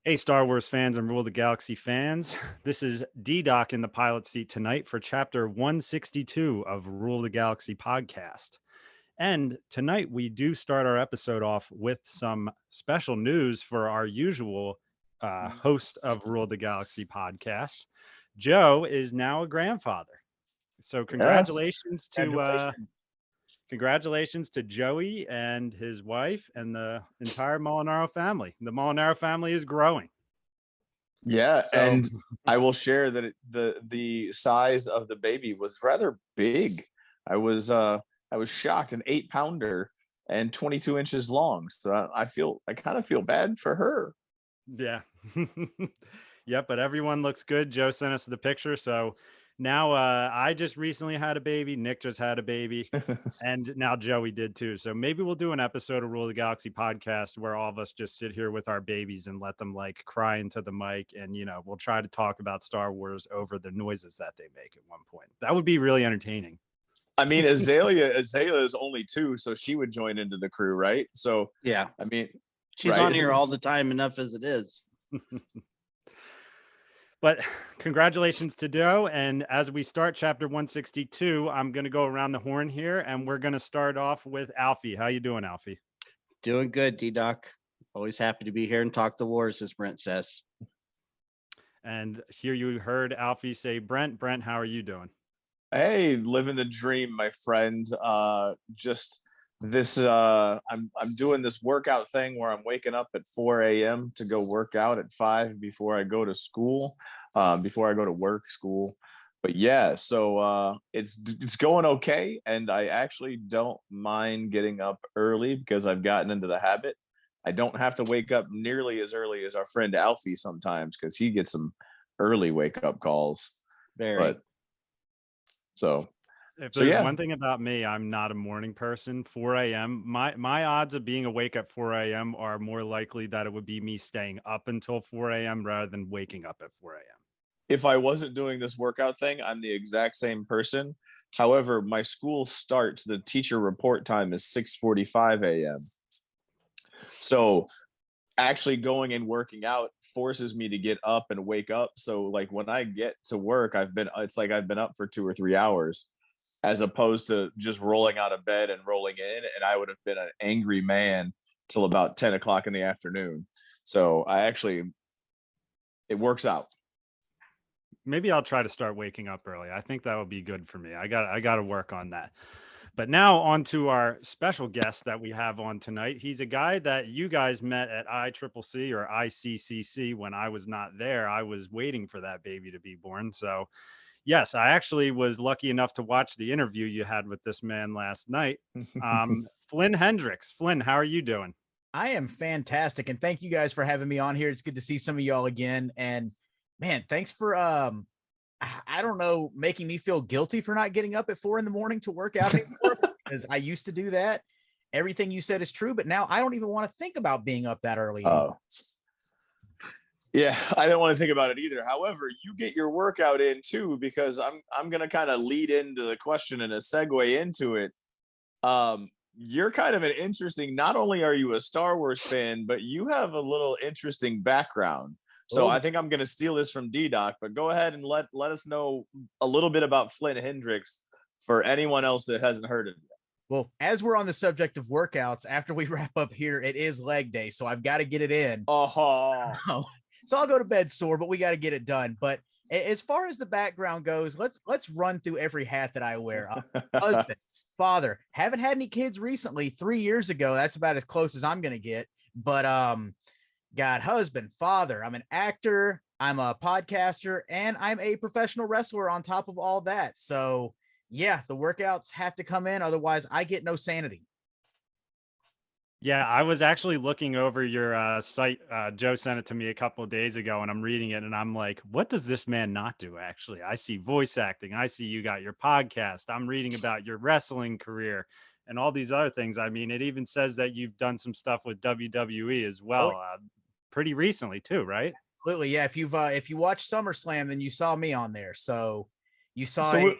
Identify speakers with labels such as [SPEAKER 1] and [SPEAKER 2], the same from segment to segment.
[SPEAKER 1] Hey, Star Wars fans and Rule the Galaxy fans. This is DDoc in the pilot seat tonight for chapter 162 of Rule the Galaxy podcast. And tonight we do start our episode off with some special news for our usual host of Rule the Galaxy podcast. Joe is now a grandfather. So
[SPEAKER 2] Yes.
[SPEAKER 1] congratulations to Joey and his wife and the entire Molinaro family. The Molinaro family is growing.
[SPEAKER 2] Yeah,
[SPEAKER 1] So
[SPEAKER 2] and I will share that the size of the baby was rather big. I was uh I was shocked, an 8 pounder and 22 inches long. So I kind of feel bad for her.
[SPEAKER 1] yeah. Yep, but everyone looks good. Joe sent us the picture. So now I just recently had a baby. Nick just had a baby. And now Joey did too. So maybe we'll do an episode of Rule of the Galaxy podcast where all of us just sit here with our babies and let them like cry into the mic. And, we'll try to talk about Star Wars over the noises that they make at one point. That would be really entertaining.
[SPEAKER 2] I mean, Azalea is only 2, so she would join into the crew, right? So
[SPEAKER 3] Yeah,
[SPEAKER 2] I mean,
[SPEAKER 3] she's on
[SPEAKER 2] right?
[SPEAKER 3] here all the time enough as it is.
[SPEAKER 1] But congratulations to Joe. And as we start chapter 162, I'm going to go around the horn here and we're going to start off with Alfie. How you doing, Alfie?
[SPEAKER 3] Doing good, DDoc. Always happy to be here and talk the wars, as Brent says.
[SPEAKER 1] And here you heard Alfie say, Brent, how are you doing?
[SPEAKER 2] Hey, living the dream, my friend. Just this I'm doing this workout thing where I'm waking up at 4 a.m. to go work out at 5 before I go to school, before I go to work, school. But yeah, so it's going okay, and I actually don't mind getting up early because I've gotten into the habit. I don't have to wake up nearly as early as our friend Alfie sometimes because he gets some early wake up calls.
[SPEAKER 3] Very.
[SPEAKER 2] But so
[SPEAKER 1] If
[SPEAKER 2] so
[SPEAKER 1] there's
[SPEAKER 2] yeah,
[SPEAKER 1] one thing about me, I'm not a morning person. 4 a.m. My odds of being awake at 4 a.m. are more likely that it would be me staying up until 4 a.m. rather than waking up at 4 a.m.
[SPEAKER 2] if I wasn't doing this workout thing, I'm the exact same person. However, my school starts, the teacher report time is 6:45 a.m. So actually going and working out forces me to get up and wake up. So like when I get to work, it's like I've been up for 2 or 3 hours as opposed to just rolling out of bed and rolling in. And I would have been an angry man till about 10 o'clock in the afternoon. So it works out.
[SPEAKER 1] Maybe I'll try to start waking up early. I think that would be good for me. I got to work on that. But now on to our special guest that we have on tonight. He's a guy that you guys met at ICCC or ICCC when I was not there. I was waiting for that baby to be born. So, yes, I actually was lucky enough to watch the interview you had with this man last night. Flynn Hendrix. Flynn, how are you doing?
[SPEAKER 4] I am fantastic, and thank you guys for having me on here. It's good to see some of y'all again. And man, thanks for I don't know, making me feel guilty for not getting up at 4 a.m. to work out anymore because I used to do that. Everything you said is true, but now I don't even want to think about being up that early anymore.
[SPEAKER 2] Yeah, I don't want to think about it either. However, you get your workout in too, because I'm gonna kind of lead into the question and a segue into it. You're kind of an interesting. Not only are you a Star Wars fan, but you have a little interesting background. So I think I'm gonna steal this from DDoc, but go ahead and let us know a little bit about Flynn Hendrix for anyone else that hasn't heard of it.
[SPEAKER 4] Well, as we're on the subject of workouts, after we wrap up here, it is leg day, so I've got to get it in.
[SPEAKER 2] Oh,
[SPEAKER 4] So I'll go to bed sore, but we got to get it done. But as far as the background goes, let's run through every hat that I wear. Husband, father, haven't had any kids recently. 3 years ago, that's about as close as I'm gonna get. But got husband, father. I'm an actor. I'm a podcaster, and I'm a professional wrestler on top of all that. So yeah, the workouts have to come in, otherwise I get no sanity.
[SPEAKER 1] Yeah, I was actually looking over your site. Joe sent it to me a couple of days ago, and I'm reading it, and I'm like, what does this man not do? Actually, I see voice acting. I see you got your podcast. I'm reading about your wrestling career and all these other things. I mean, it even says that you've done some stuff with WWE as
[SPEAKER 4] Oh,
[SPEAKER 1] well, pretty recently too, right?
[SPEAKER 4] absolutely. Yeah. If you watched SummerSlam, then you saw me on there. So you saw
[SPEAKER 2] so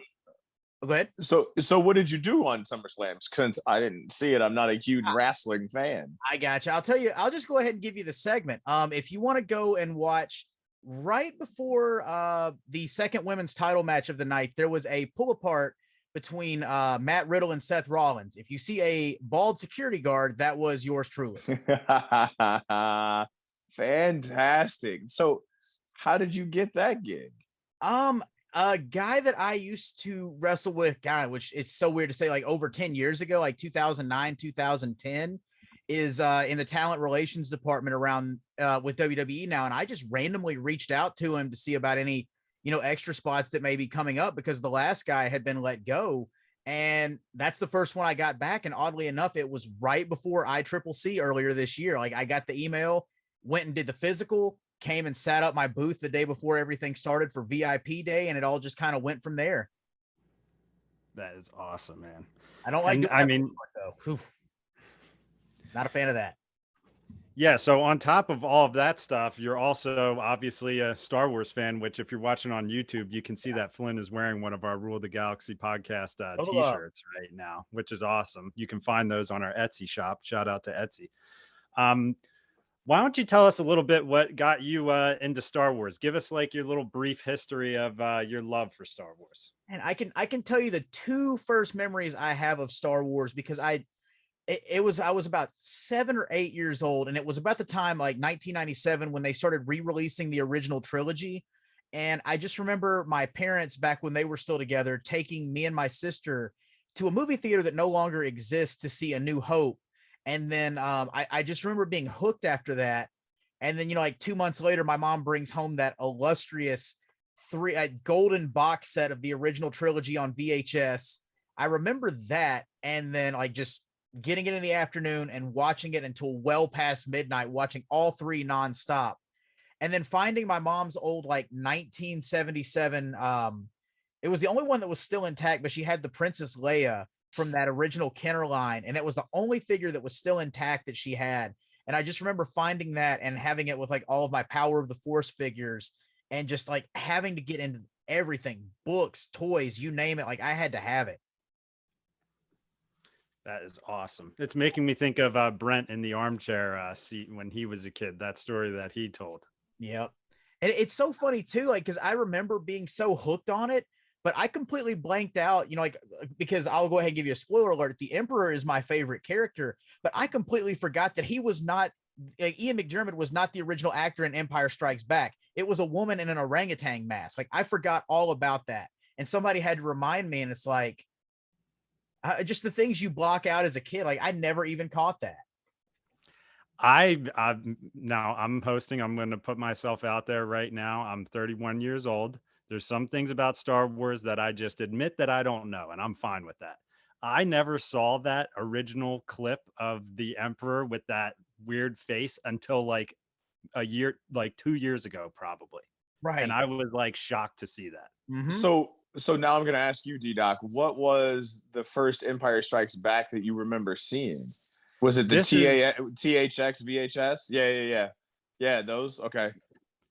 [SPEAKER 4] Go ahead.
[SPEAKER 2] So what did you do on SummerSlam? Since I didn't see it, I'm not a huge
[SPEAKER 4] Ah.
[SPEAKER 2] wrestling fan.
[SPEAKER 4] I got you. I'll tell you. I'll just go ahead and give you the segment. If you want to go and watch right before the second women's title match of the night, there was a pull apart between Matt Riddle and Seth Rollins. If you see a bald security guard, that was yours truly.
[SPEAKER 2] Fantastic. So how did you get that gig?
[SPEAKER 4] A guy that I used to wrestle with, God, which it's so weird to say, like over 10 years ago, like 2009, 2010, is in the talent relations department around with WWE now. And I just randomly reached out to him to see about any, extra spots that may be coming up, because the last guy had been let go. And that's the first one I got back. And oddly enough, it was right before ICCC earlier this year. Like, I got the email, went and did the physical, came and sat up my booth the day before everything started for VIP day, and it all just kind of went from there.
[SPEAKER 1] That is awesome, man.
[SPEAKER 4] I don't like
[SPEAKER 1] And,
[SPEAKER 4] doing
[SPEAKER 1] I
[SPEAKER 4] that
[SPEAKER 1] mean,
[SPEAKER 4] part, though. Whew. Not a fan of that.
[SPEAKER 1] yeah, so on top of all of that stuff, you're also obviously a Star Wars fan, which if you're watching on YouTube, you can see that Flynn is wearing one of our Rule the Galaxy podcast
[SPEAKER 4] Hold up.
[SPEAKER 1] t-shirts right now, which is awesome. You can find those on our Etsy shop. Shout out to Etsy. Why don't you tell us a little bit what got you into Star Wars? Give us like your little brief history of your love for Star Wars.
[SPEAKER 4] And I can tell you the two first memories I have of Star Wars, because I was about 7 or 8 years old, and it was about the time, like 1997, when they started re-releasing the original trilogy. And I just remember my parents, back when they were still together, taking me and my sister to a movie theater that no longer exists to see A New Hope. And then I just remember being hooked after that. And then, like 2 months later, my mom brings home that illustrious golden box set of the original trilogy on VHS. I remember that. And then like just getting it in the afternoon and watching it until well past midnight, watching all three nonstop. And then finding my mom's old, like 1977. It was the only one that was still intact, but she had the Princess Leia from that original Kenner line. And that was the only figure that was still intact that she had. And I just remember finding that and having it with like all of my Power of the Force figures, and just like having to get into everything, books, toys, you name it. Like, I had to have it.
[SPEAKER 1] That is awesome. It's making me think of Brent in the armchair seat when he was a kid, that story that he told.
[SPEAKER 4] Yep. And it's so funny too, like, because I remember being so hooked on it, but I completely blanked out, like, because I'll go ahead and give you a spoiler alert. The Emperor is my favorite character, but I completely forgot that he was not, Ian McDiarmid was not the original actor in Empire Strikes Back. It was a woman in an orangutan mask. Like, I forgot all about that. And somebody had to remind me, and it's like, just the things you block out as a kid. Like, I never even caught that.
[SPEAKER 1] Now I'm hosting. I'm going to put myself out there right now. I'm 31 years old. There's some things about Star Wars that I just admit that I don't know, and I'm fine with that. I never saw that original clip of the Emperor with that weird face until like a year, like 2 years ago, probably.
[SPEAKER 4] Right.
[SPEAKER 1] And I was like shocked to see that.
[SPEAKER 4] Mhm.
[SPEAKER 2] So now I'm gonna ask you, DDoc, what was the first Empire Strikes Back that you remember seeing? Was it the THX VHS? Yeah. Those. Okay.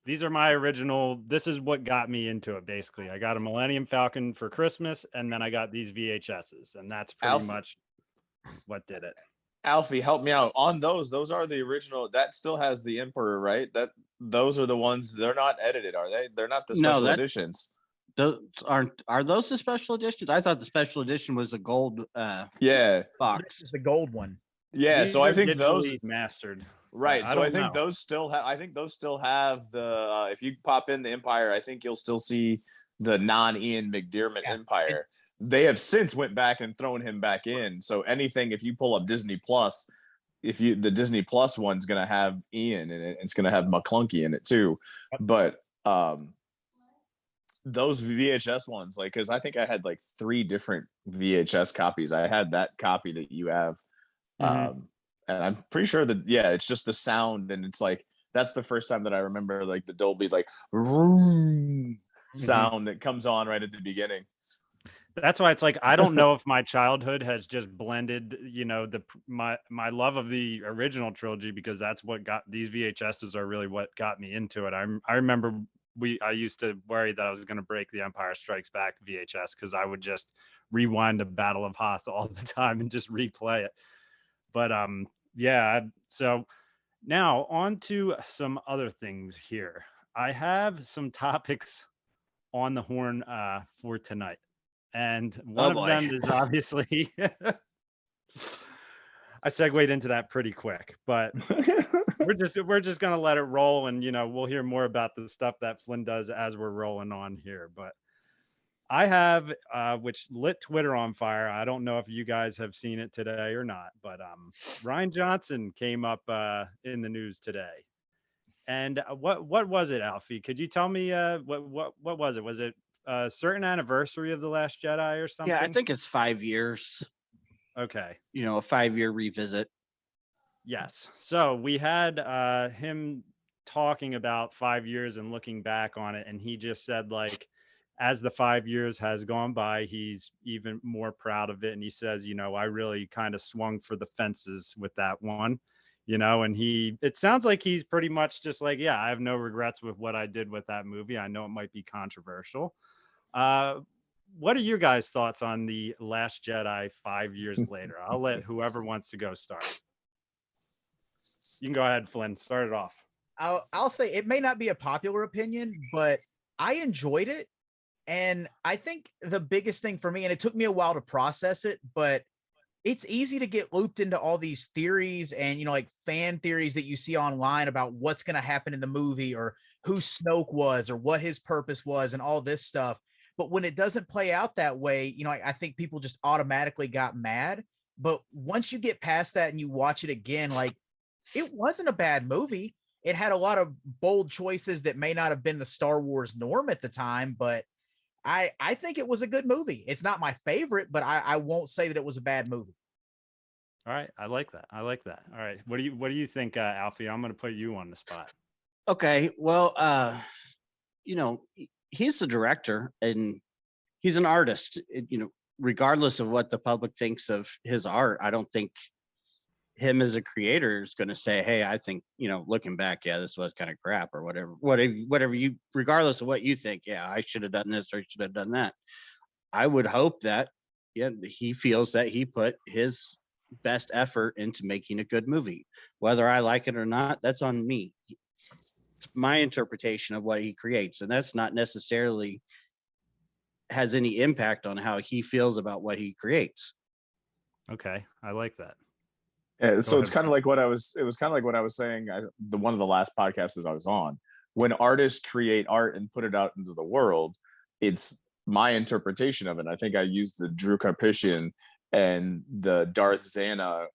[SPEAKER 1] These are my original. This is what got me into it. Basically, I got a Millennium Falcon for Christmas, and then I got these VHSs, and that's pretty much what did it.
[SPEAKER 2] Alfie, help me out on those. Those are the original. That still has the Emperor, right? Those are the ones. They're not edited, are they? They're not the special editions.
[SPEAKER 3] Those are those the special editions? I thought the special edition was a gold box.
[SPEAKER 4] This is the gold one.
[SPEAKER 2] Yeah,
[SPEAKER 1] These
[SPEAKER 2] so I
[SPEAKER 1] are
[SPEAKER 2] think those
[SPEAKER 1] digitally mastered.
[SPEAKER 2] right.
[SPEAKER 1] I
[SPEAKER 2] So I
[SPEAKER 1] don't
[SPEAKER 2] think
[SPEAKER 1] know.
[SPEAKER 2] those still have. I think those still have the. If you pop in the Empire, I think you'll still see the non-Ian McDiarmid Empire. They have since went back and thrown him back in. So anything, if you pull up Disney Plus, the Disney Plus one's gonna have Ian in it. It's gonna have McClunky in it too. But those VHS ones, like, because I think I had like 3 different VHS copies. I had that copy that you have, and I'm pretty sure that it's just the sound, and it's like that's the first time that I remember like the Dolby like room sound that comes on right at the beginning.
[SPEAKER 1] That's why it's like I don't know if my childhood has just blended, my love of the original trilogy, because that's what got these VHSs are really what got me into it. I remember I used to worry that I was going to break the Empire Strikes Back VHS because I would just rewind the Battle of Hoth all the time and just replay it. But yeah, so now on to some other things here. I have some topics on the horn for tonight. And one of
[SPEAKER 3] boy.
[SPEAKER 1] them is obviously I segued into that pretty quick, but we're just gonna let it roll, and we'll hear more about the stuff that Flynn does as we're rolling on here. But I have which lit Twitter on fire. I don't know if you guys have seen it today or not, but Ryan Johnson came up in the news today. And what was it, Alfie? Could you tell me what was it? Was it a certain anniversary of The Last Jedi or something?
[SPEAKER 3] Yeah, I think it's 5 years.
[SPEAKER 1] Okay.
[SPEAKER 3] A 5-year revisit.
[SPEAKER 1] Yes. So we had him talking about 5 years and looking back on it, and he just said, like, as the 5 years has gone by, he's even more proud of it. And he says, I really kind of swung for the fences with that one, and it sounds like he's pretty much just like, yeah, I have no regrets with what I did with that movie. I know it might be controversial. What are your guys' thoughts on The Last Jedi 5 years later? I'll let whoever wants to go start. You can go ahead, Flynn. Start it off.
[SPEAKER 4] I'll say it may not be a popular opinion, but I enjoyed it. And I think the biggest thing for me, and it took me a while to process it, but it's easy to get looped into all these theories and, like fan theories that you see online about what's going to happen in the movie or who Snoke was or what his purpose was and all this stuff. But when it doesn't play out that way, I think people just automatically got mad. But once you get past that and you watch it again, like, it wasn't a bad movie. It had a lot of bold choices that may not have been the Star Wars norm at the time, but I think it was a good movie. It's not my favorite, but I won't say that it was a bad movie.
[SPEAKER 1] All right. I like that. All right. What do you think, Alfie? I'm going to put you on the spot.
[SPEAKER 3] Okay. Well, he's the director and he's an artist. Regardless of what the public thinks of his art, I don't think him as a creator is going to say, hey, I think, looking back, yeah, this was kind of crap or whatever you, regardless of what you think, yeah, I should have done this or I should have done that. I would hope that, yeah, he feels that he put his best effort into making a good movie. Whether I like it or not, that's on me. It's my interpretation of what he creates. And that's not necessarily has any impact on how he feels about what he creates.
[SPEAKER 1] Okay. I like that.
[SPEAKER 2] Yeah, so
[SPEAKER 1] ahead.
[SPEAKER 2] it's kind of like what I was saying. One of the last podcasts that I was on, when artists create art and put it out into the world, it's my interpretation of it. I think I used the Drew Karpyshyn and the Darth Xana,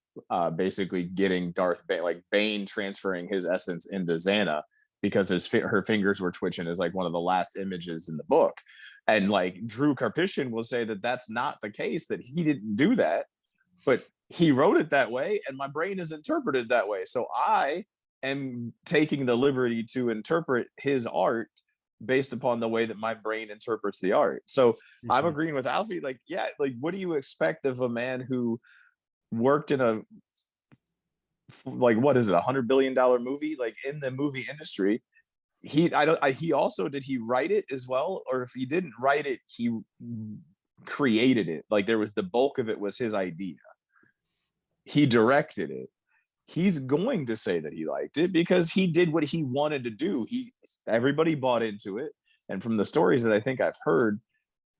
[SPEAKER 2] basically getting Darth Bane, like Bane transferring his essence into Xana because her fingers were twitching, is like one of the last images in the book. And like Drew Karpyshyn will say that that's not the case, that he didn't do that, but he wrote it that way and my brain is interpreted that way. So I am taking the liberty to interpret his art based upon the way that my brain interprets the art. So I'm agreeing with Alfie. Like, yeah, like, what do you expect of a man who worked in a, like, what is it, $100 billion movie, like in the movie industry? He also, did he write it as well? Or if he didn't write it, he created it. Like, there was the bulk of it was his idea. He directed it. He's going to say that he liked it because he did what he wanted to do. Everybody bought into it. And from the stories that I think I've heard,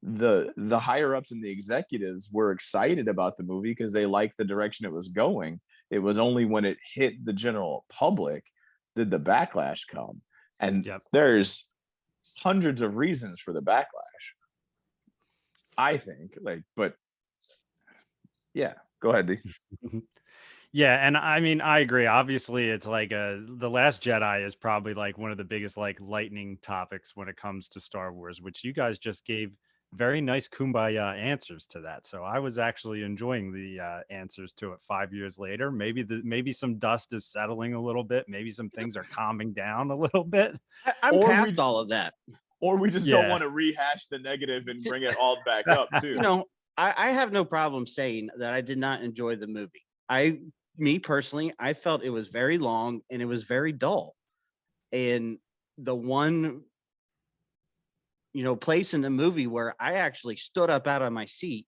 [SPEAKER 2] the higher ups and the executives were excited about the movie because they liked the direction it was going. It was only when it hit the general public did the backlash come. And there's hundreds of reasons for the backlash, I think. But yeah, go ahead, D.
[SPEAKER 1] Yeah, and I mean, I agree. Obviously, it's like The Last Jedi is probably like one of the biggest like lightning topics when it comes to Star Wars, which you guys just gave very nice kumbaya answers to that. So I was actually enjoying the answers to it 5 years later. Maybe some dust is settling a little bit. Maybe some things are calming down a little bit.
[SPEAKER 3] I'm past all of that.
[SPEAKER 2] Or we just don't want to rehash the negative and bring it all back up too.
[SPEAKER 3] I have no problem saying that I did not enjoy the movie. Me personally, I felt it was very long and it was very dull. And the one, place in the movie where I actually stood up out of my seat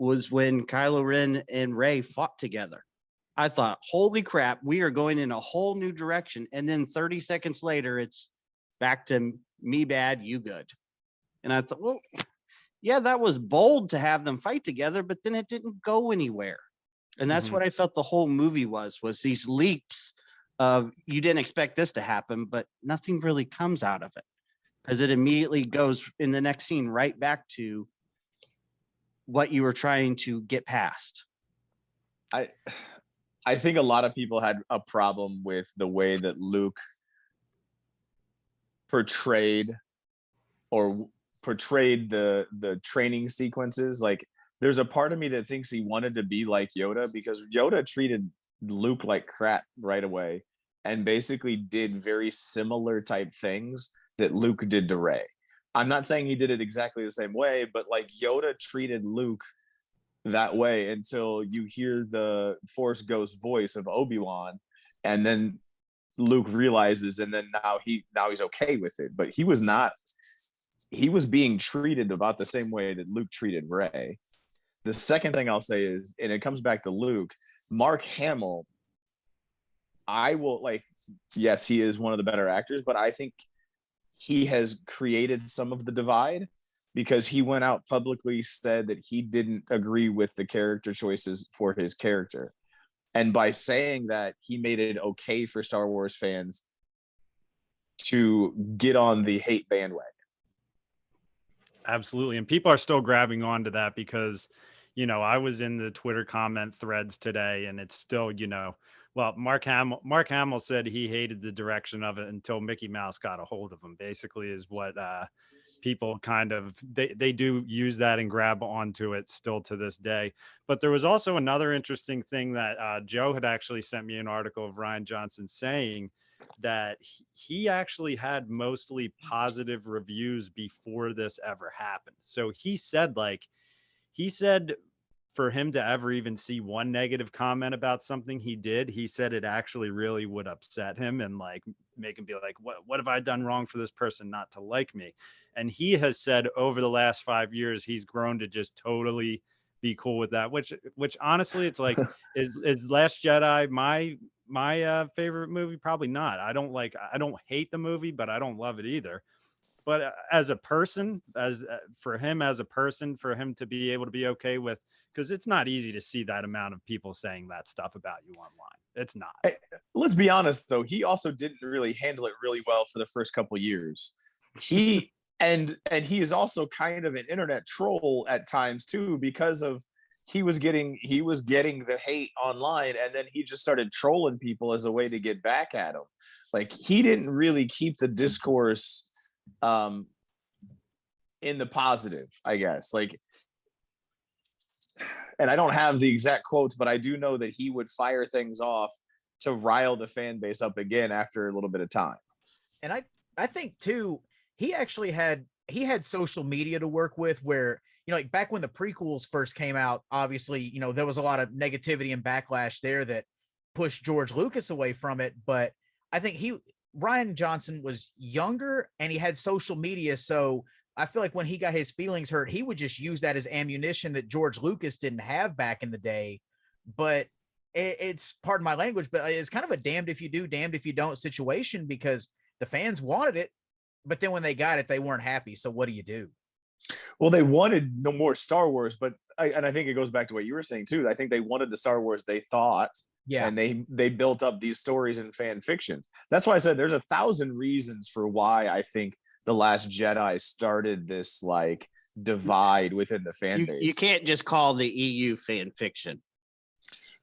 [SPEAKER 3] was when Kylo Ren and Rey fought together. I thought, holy crap, we are going in a whole new direction. And then 30 seconds later, it's back to me bad, you good. And I thought, well, yeah, that was bold to have them fight together, but then it didn't go anywhere. And that's what I felt the whole movie was these leaps of, you didn't expect this to happen, but nothing really comes out of it, because it immediately goes in the next scene right back to what you were trying to get past.
[SPEAKER 2] I think a lot of people had a problem with the way that Luke portrayed the training sequences. Like, there's a part of me that thinks he wanted to be like Yoda, because Yoda treated Luke like crap right away and basically did very similar type things that Luke did to Rey. I'm not saying he did it exactly the same way, but like Yoda treated Luke that way until you hear the Force Ghost voice of Obi-Wan, and then Luke realizes, and then now he's okay with it. But he was being treated about the same way that Luke treated Rey. The second thing I'll say is, and it comes back to Luke, Mark Hamill, yes, he is one of the better actors, but I think he has created some of the divide, because he went out publicly, said that he didn't agree with the character choices for his character. And by saying that, he made it okay for Star Wars fans to get on the hate bandwagon.
[SPEAKER 1] Absolutely. And people are still grabbing onto that because, I was in the Twitter comment threads today, and it's still, well, Mark Hamill said he hated the direction of it until Mickey Mouse got a hold of him, basically, is what people kind of, they do use that and grab onto it still to this day. But there was also another interesting thing that Joe had actually sent me an article of Rian Johnson saying that he actually had mostly positive reviews before this ever happened. So he said for him to ever even see one negative comment about something he did, he said it actually really would upset him and like make him be like, what have I done wrong for this person not to like me? And he has said over the last 5 years, he's grown to just totally be cool with that, which honestly, it's like, is Last Jedi my favorite movie? Probably not. I don't hate the movie, but I don't love it either. But as a person, for him to be able to be okay with, because it's not easy to see that amount of people saying that stuff about you online. It's not.
[SPEAKER 2] Let's be honest, though. He also didn't really handle it really well for the first couple of years. He and he is also kind of an internet troll at times too, because of he was getting the hate online, and then he just started trolling people as a way to get back at him. Like, he didn't really keep the discourse in the positive, I guess. Like, and I don't have the exact quotes, but I do know that he would fire things off to rile the fan base up again after a little bit of time.
[SPEAKER 4] And I think too, he actually had social media to work with, where, like back when the prequels first came out, obviously, there was a lot of negativity and backlash there that pushed George Lucas away from it. But I think Rian Johnson was younger and he had social media. So I feel like when he got his feelings hurt, he would just use that as ammunition that George Lucas didn't have back in the day. But it's, pardon my language, but it's kind of a damned if you do, damned if you don't situation, because the fans wanted it, but then when they got it, they weren't happy. So what do you do?
[SPEAKER 2] Well, they wanted no more Star Wars, but I think it goes back to what you were saying too. I think they wanted the Star Wars they thought,
[SPEAKER 4] yeah,
[SPEAKER 2] and they built up these stories and fan fictions. That's why I said there's 1,000 reasons for why I think The Last Jedi started this like divide within the fan base.
[SPEAKER 3] You can't just call the EU fan fiction.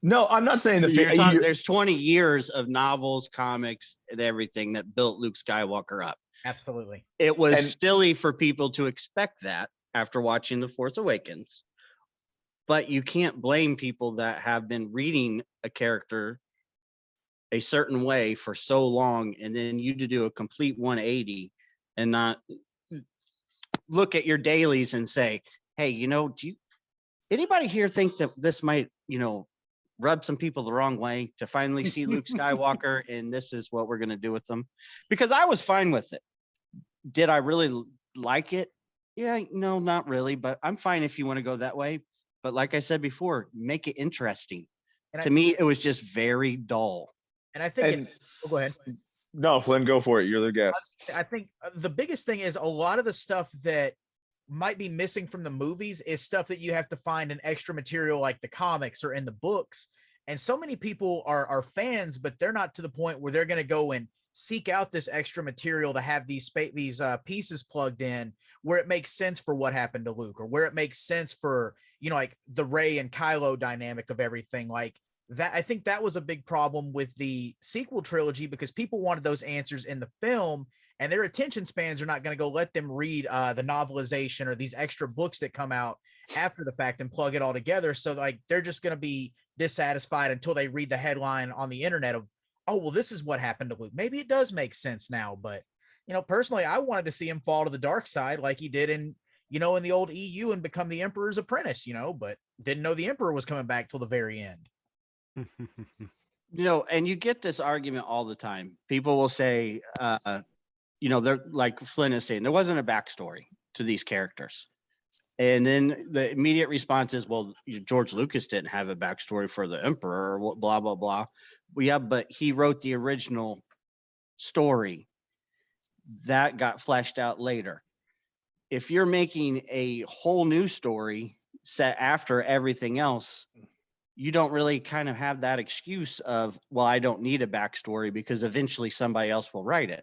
[SPEAKER 2] No, I'm not saying the
[SPEAKER 3] there's 20 years of novels, comics, and everything that built Luke Skywalker up.
[SPEAKER 4] Absolutely.
[SPEAKER 3] It was silly for people to expect that after watching The Force Awakens. But you can't blame people that have been reading a character a certain way for so long, and then you to do a complete 180 and not look at your dailies and say, hey, do anybody here think that this might, rub some people the wrong way to finally see Luke Skywalker and this is what we're going to do with them? Because I was fine with it. Did I really like it? Yeah, no, not really, but I'm fine if you want to go that way. But like I said before, make it interesting.
[SPEAKER 4] And
[SPEAKER 3] To me, it was just very dull.
[SPEAKER 4] I think
[SPEAKER 2] And
[SPEAKER 4] oh, go ahead.
[SPEAKER 2] no, Flynn, go for it. You're the guest.
[SPEAKER 4] I think the biggest thing is a lot of the stuff that might be missing from the movies is stuff that you have to find in extra material like the comics or in the books. And so many people are fans, but they're not to the point where they're going to go and seek out this extra material to have these pieces plugged in where it makes sense for what happened to Luke, or where it makes sense for, you know, like the Rey and Kylo dynamic of everything. Like that, I think that was a big problem with the sequel trilogy, because people wanted those answers in the film, and their attention spans are not going to go let them read the novelization or these extra books that come out after the fact and plug it all together. So like they're just going to be dissatisfied until they read the headline on the internet of, oh, well, this is what happened to Luke. Maybe it does make sense now, but you know, personally, I wanted to see him fall to the dark side like he did in, you know, in the old EU and become the Emperor's apprentice, you know, but didn't know the Emperor was coming back till the very end.
[SPEAKER 3] You know, and you get this argument all the time. People will say, you know, they're like Flynn is saying, there wasn't a backstory to these characters. And then the immediate response is, well, George Lucas didn't have a backstory for the Emperor, or blah, blah, blah. Well, yeah, but he wrote the original story that got fleshed out later. If you're making a whole new story set after everything else, you don't really kind of have that excuse of, well, I don't need a backstory because eventually somebody else will write it.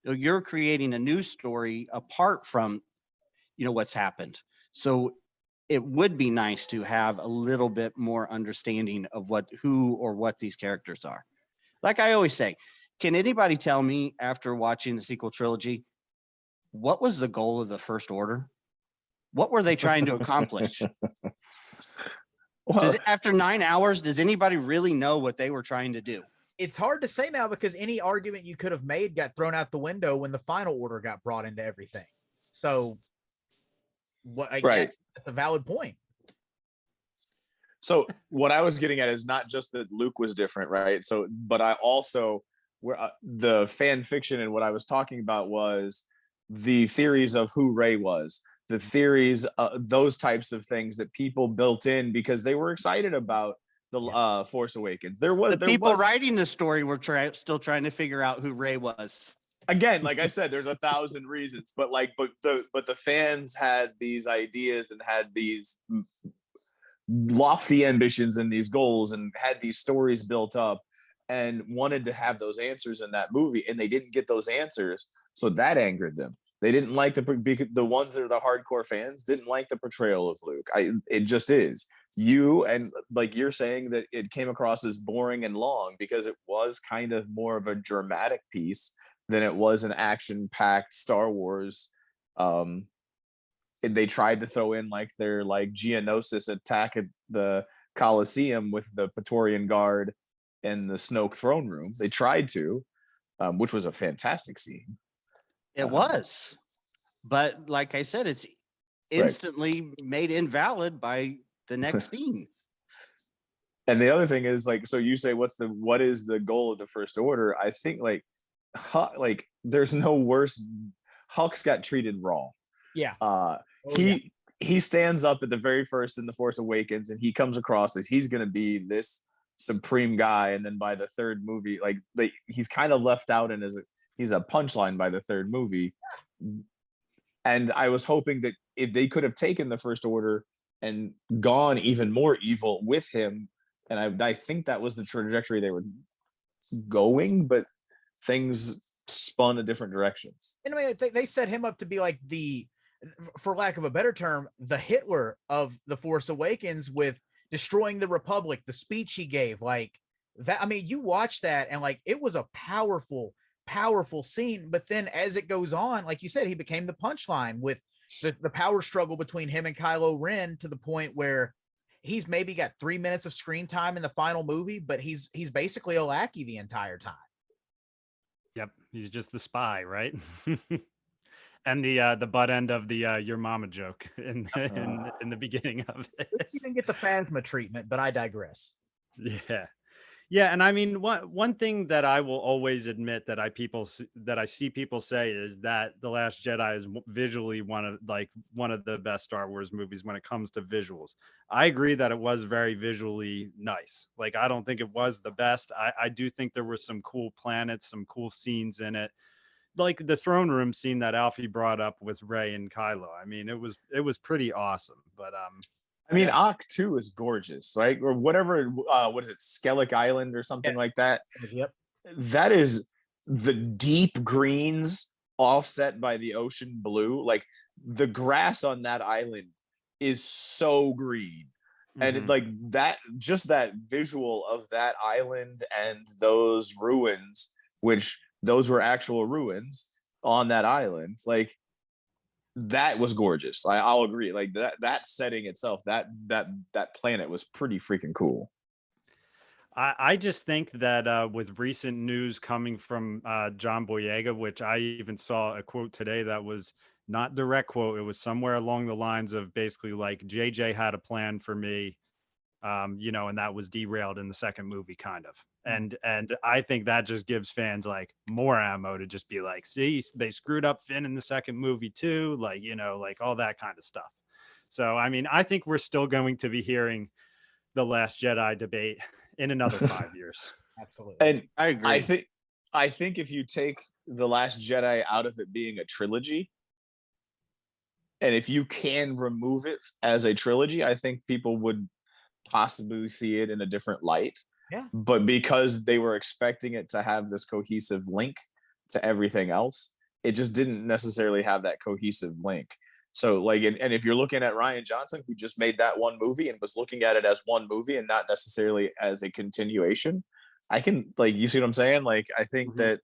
[SPEAKER 3] You're creating a new story apart from, you know, what's happened. So it would be nice to have a little bit more understanding of who or what these characters are. Like I always say, can anybody tell me after watching the sequel trilogy, what was the goal of the First Order? What were they trying to accomplish?
[SPEAKER 2] Well,
[SPEAKER 3] After 9 hours, does anybody really know what they were trying to do?
[SPEAKER 4] It's hard to say now, because any argument you could have made got thrown out the window when the final order got brought into everything. So what,
[SPEAKER 2] right.
[SPEAKER 4] That's a valid point.
[SPEAKER 2] So what I was getting at is not just that Luke was different, right? So, but I also, the fan fiction and what I was talking about was the theories of who Rey was, the theories, those types of things that people built in because they were excited about the Force Awakens. There was
[SPEAKER 3] people writing the story were still trying to figure out who Rey was.
[SPEAKER 2] Again, like I said, there's 1,000 reasons, but the fans had these ideas and had these lofty ambitions and these goals and had these stories built up and wanted to have those answers in that movie, and they didn't get those answers, so that angered them. They didn't like the ones that are the hardcore fans didn't like the portrayal of Luke. It just is. And like you're saying that it came across as boring and long because it was kind of more of a dramatic piece than it was an action-packed Star Wars. They tried to throw in like their like Geonosis attack at the Colosseum with the Praetorian Guard and the Snoke throne room. They tried to, which was a fantastic scene.
[SPEAKER 3] It was, but like I said, it's instantly made invalid by the next scene.
[SPEAKER 2] And the other thing is, like, so you say, what is the goal of the First Order? I think like there's no worse. Hux got treated raw.
[SPEAKER 4] Yeah.
[SPEAKER 2] He stands up at the very first in The Force Awakens, and he comes across as he's going to be this supreme guy, and then by the third movie, like he's kind of left out and he's a punchline by the third movie. And I was hoping that if they could have taken the First Order and gone even more evil with him, and I think that was the trajectory they were going, but things spun a different direction.
[SPEAKER 4] And I mean, they set him up to be like for lack of a better term, the Hitler of The Force Awakens, with destroying the Republic, the speech he gave, like that. I mean, you watch that and like it was a powerful scene, but then as it goes on, like you said, he became the punchline with the power struggle between him and Kylo Ren, to the point where he's maybe got 3 minutes of screen time in the final movie, but he's basically a lackey the entire time.
[SPEAKER 1] Yep, he's just the spy, right? And the butt end of the your mama joke in the beginning of it.
[SPEAKER 4] He didn't get the Phasma treatment, but I digress.
[SPEAKER 1] Yeah. Yeah, and I mean, one thing that I will always admit that that I see people say is that The Last Jedi is visually one of the best Star Wars movies when it comes to visuals. I agree that it was very visually nice. Like, I don't think it was the best. I do think there were some cool planets, some cool scenes in it, like the throne room scene that Alfie brought up with Rey and Kylo. I mean, it was pretty awesome. But
[SPEAKER 2] I mean,
[SPEAKER 1] yeah,
[SPEAKER 2] Ock 2 is gorgeous, right? Or whatever, what is it, Skellig Island or something like that?
[SPEAKER 4] Yep.
[SPEAKER 2] That is the deep greens offset by the ocean blue. Like, the grass on that island is so green. And it,
[SPEAKER 1] mhm.
[SPEAKER 2] like that, just that visual of that island and those ruins, which those were actual ruins on that island, like that was gorgeous. I'll agree. Like that setting itself, that planet was pretty freaking cool.
[SPEAKER 1] I just think that with recent news coming from John Boyega, which I even saw a quote today that was not direct quote, it was somewhere along the lines of basically like JJ had a plan for me, and that was derailed in the second movie, kind of. And I think that just gives fans like more ammo to just be like, see, they screwed up Finn in the second movie too, like like all that kind of stuff. So I mean, I think we're still going to be hearing the Last Jedi debate in another 5 years.
[SPEAKER 4] Absolutely.
[SPEAKER 2] And
[SPEAKER 3] I agree.
[SPEAKER 2] I think if you take the Last Jedi out of it being a trilogy, and if you can remove it as a trilogy, I think people would possibly see it in a different light.
[SPEAKER 4] Yeah.
[SPEAKER 2] But because they were expecting it to have this cohesive link to everything else, it just didn't necessarily have that cohesive link. So, like, and if you're looking at Rian Johnson, who just made that one movie and was looking at it as one movie and not necessarily as a continuation, I can, like, you see what I'm saying? Like, I think
[SPEAKER 3] Mhm.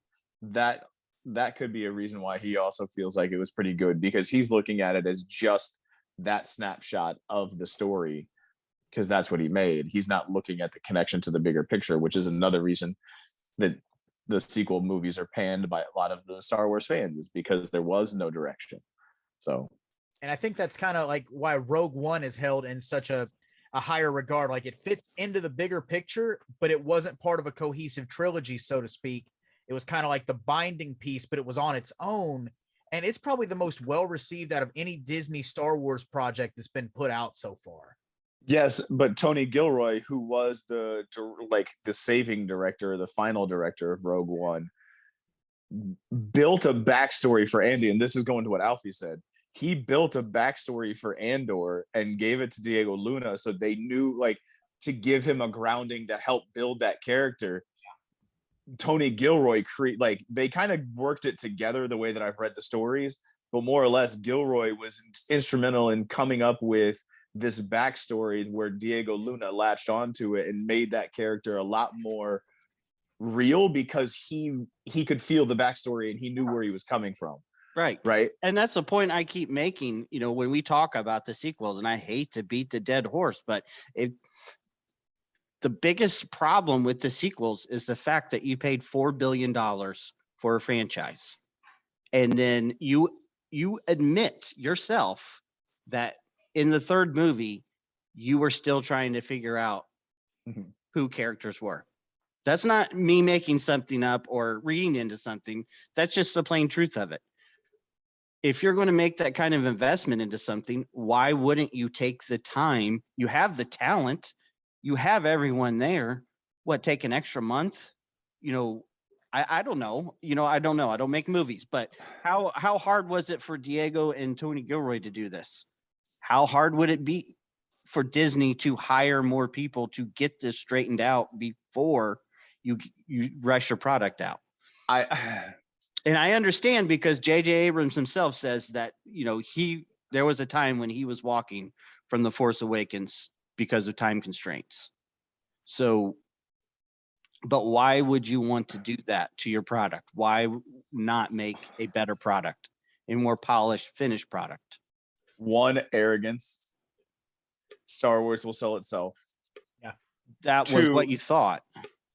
[SPEAKER 2] that that could be a reason why he also feels like it was pretty good, because he's looking at it as just that snapshot of the story, because that's what he made. He's not looking at the connection to the bigger picture, which is another reason that the sequel movies are panned by a lot of the Star Wars fans, is because there was no direction. So,
[SPEAKER 4] And I think that's kind of like why Rogue One is held in such a higher regard. Like, it fits into the bigger picture, but it wasn't part of a cohesive trilogy, so to speak. It was kind of like the binding piece, but it was on its own. And it's probably the most well received out of any Disney Star Wars project that's been put out so far.
[SPEAKER 2] yes, but Tony Gilroy, who was the saving director, the final director of Rogue One, built a backstory for Andy, and this is going to what Alfie said. He built a backstory for Andor and gave it to Diego Luna, so they knew, like, to give him a grounding to help build that character. Tony Gilroy they kind of worked it together the way that I've read the stories, but more or less Gilroy was instrumental in coming up with this backstory where Diego Luna latched onto it and made that character a lot more real, because he could feel the backstory and he knew where he was coming from. Right.
[SPEAKER 3] And that's the point I keep making, when we talk about the sequels, and I hate to beat the dead horse, but the biggest problem with the sequels is the fact that you paid $4 billion for a franchise. And then you admit yourself that in the third movie, you were still trying to figure out who characters were. That's not me making something up or reading into something. That's just the plain truth of it. If you're going to make that kind of investment into something, why wouldn't you take the time? You have the talent, you have everyone there. What, take an extra month? I don't know. I don't know. I don't make movies, but how hard was it for Diego and Tony Gilroy to do this? How hard would it be for Disney to hire more people to get this straightened out before you rush your product out? And I understand, because J.J. Abrams himself says that, there was a time when he was walking from The Force Awakens because of time constraints. So, but why would you want to do that to your product? Why not make a better product, a more polished, finished product?
[SPEAKER 2] One, arrogance. Star Wars will sell itself.
[SPEAKER 4] Yeah.
[SPEAKER 3] That was what you thought.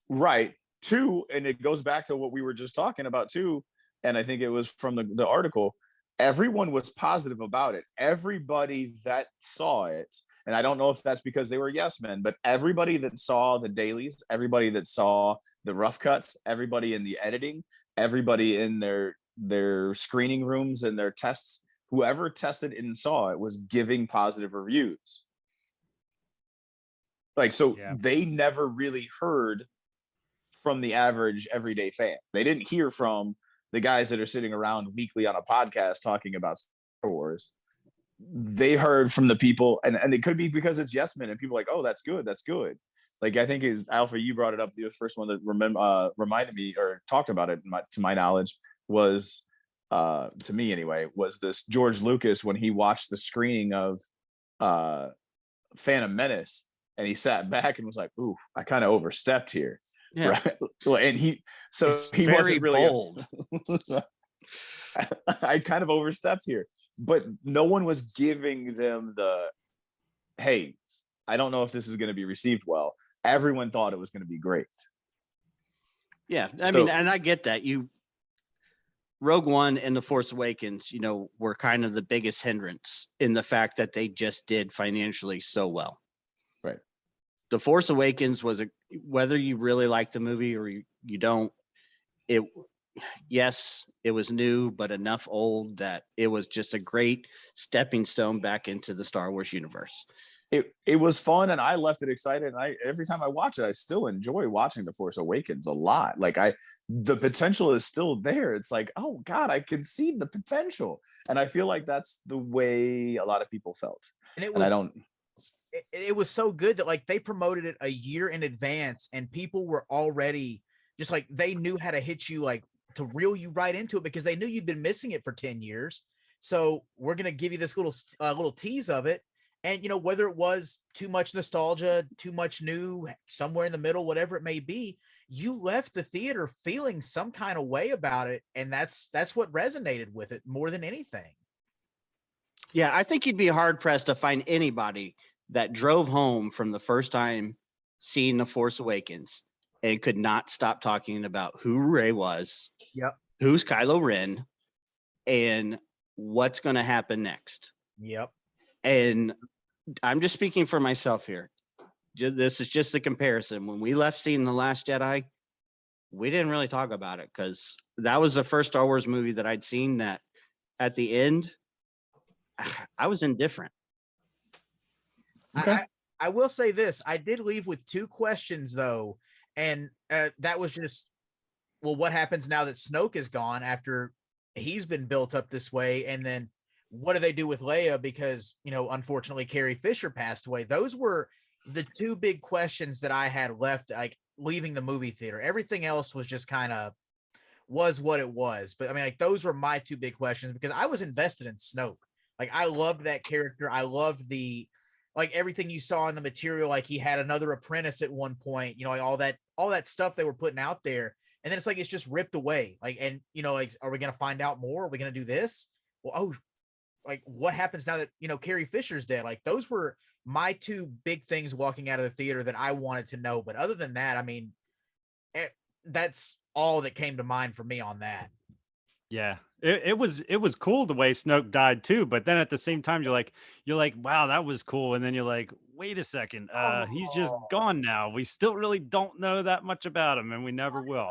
[SPEAKER 2] Right. Two, and it goes back to what we were just talking about too, and I think it was from the article, everyone was positive about it. Everybody that saw it And I don't know if that's because they were yes men, but everybody that saw the dailies, everybody that saw the rough cuts, everybody in the editing, everybody in their screening rooms and their tests, whoever tested and saw it was giving positive reviews. Like, so
[SPEAKER 1] Yeah.
[SPEAKER 2] they never really heard from the average everyday fan. They didn't hear from the guys that are sitting around weekly on a podcast talking about Star Wars. They heard from the people, and it could be because it's yes men, and people are like, oh, that's good, that's good. Like, I think is Alpha, you brought it up. The first one that reminded me or talked about it, to my knowledge, was to me anyway, was this George Lucas when he watched the screening of Phantom Menace, and he sat back and was like, ooh, I kind of overstepped here.
[SPEAKER 3] Yeah.
[SPEAKER 2] Right. And he
[SPEAKER 3] Very
[SPEAKER 2] wasn't really
[SPEAKER 3] bold.
[SPEAKER 2] I kind of overstepped here, but no one was giving them the, hey, I don't know if this is going to be received well. Everyone thought it was going to be great.
[SPEAKER 3] Yeah. I mean, and I get that. Rogue One and The Force Awakens, were kind of the biggest hindrance in the fact that they just did financially so well.
[SPEAKER 2] Right.
[SPEAKER 3] The Force Awakens was whether you really like the movie or you don't, yes, it was new, but enough old that it was just a great stepping stone back into the Star Wars universe.
[SPEAKER 2] It was fun, and I left it excited. And every time I watch it, I still enjoy watching The Force Awakens a lot. Like, the potential is still there. It's like, oh God, I can see the potential, and I feel like that's the way a lot of people felt.
[SPEAKER 4] And
[SPEAKER 2] I don't.
[SPEAKER 4] It was so good that like they promoted it a year in advance, and people were already just like, they knew how to hit you, like to reel you right into it, because they knew you'd been missing it for 10 years. So we're going to give you this little tease of it. And, whether it was too much nostalgia, too much new, somewhere in the middle, whatever it may be, you left the theater feeling some kind of way about it. And that's what resonated with it more than anything.
[SPEAKER 3] Yeah, I think you'd be hard pressed to find anybody that drove home from the first time seeing The Force Awakens and could not stop talking about who Rey was,
[SPEAKER 4] Yep,
[SPEAKER 3] who's Kylo Ren, and what's going to happen next.
[SPEAKER 4] Yep.
[SPEAKER 3] And I'm just speaking for myself here. This is just a comparison. When we left seeing The Last Jedi, we didn't really talk about it because that was the first Star Wars movie that I'd seen that at the end, I was indifferent.
[SPEAKER 4] Okay. I will say this. I did leave with 2 questions, though. And that was just, well, what happens now that Snoke is gone after he's been built up this way? And then what do they do with Leia? Because, unfortunately, Carrie Fisher passed away. Those were the 2 big questions that I had left, like leaving the movie theater. Everything else was just kind of was what it was. But I mean, like, those were my 2 big questions because I was invested in Snoke. Like, I loved that character. I loved everything you saw in the material. Like, he had another apprentice at one point, like all that stuff they were putting out there. And then it's like, it's just ripped away. Like, and like, are we going to find out more? Are we going to do this? Well, like, what happens now that, Carrie Fisher's dead? Like, those were my 2 big things walking out of the theater that I wanted to know. But other than that, I mean, that's all that came to mind for me on that.
[SPEAKER 1] Yeah, it was cool the way Snoke died too, but then at the same time you're like, wow, that was cool, and then you're like, wait a second, he's just gone now. We still really don't know that much about him, and we never will.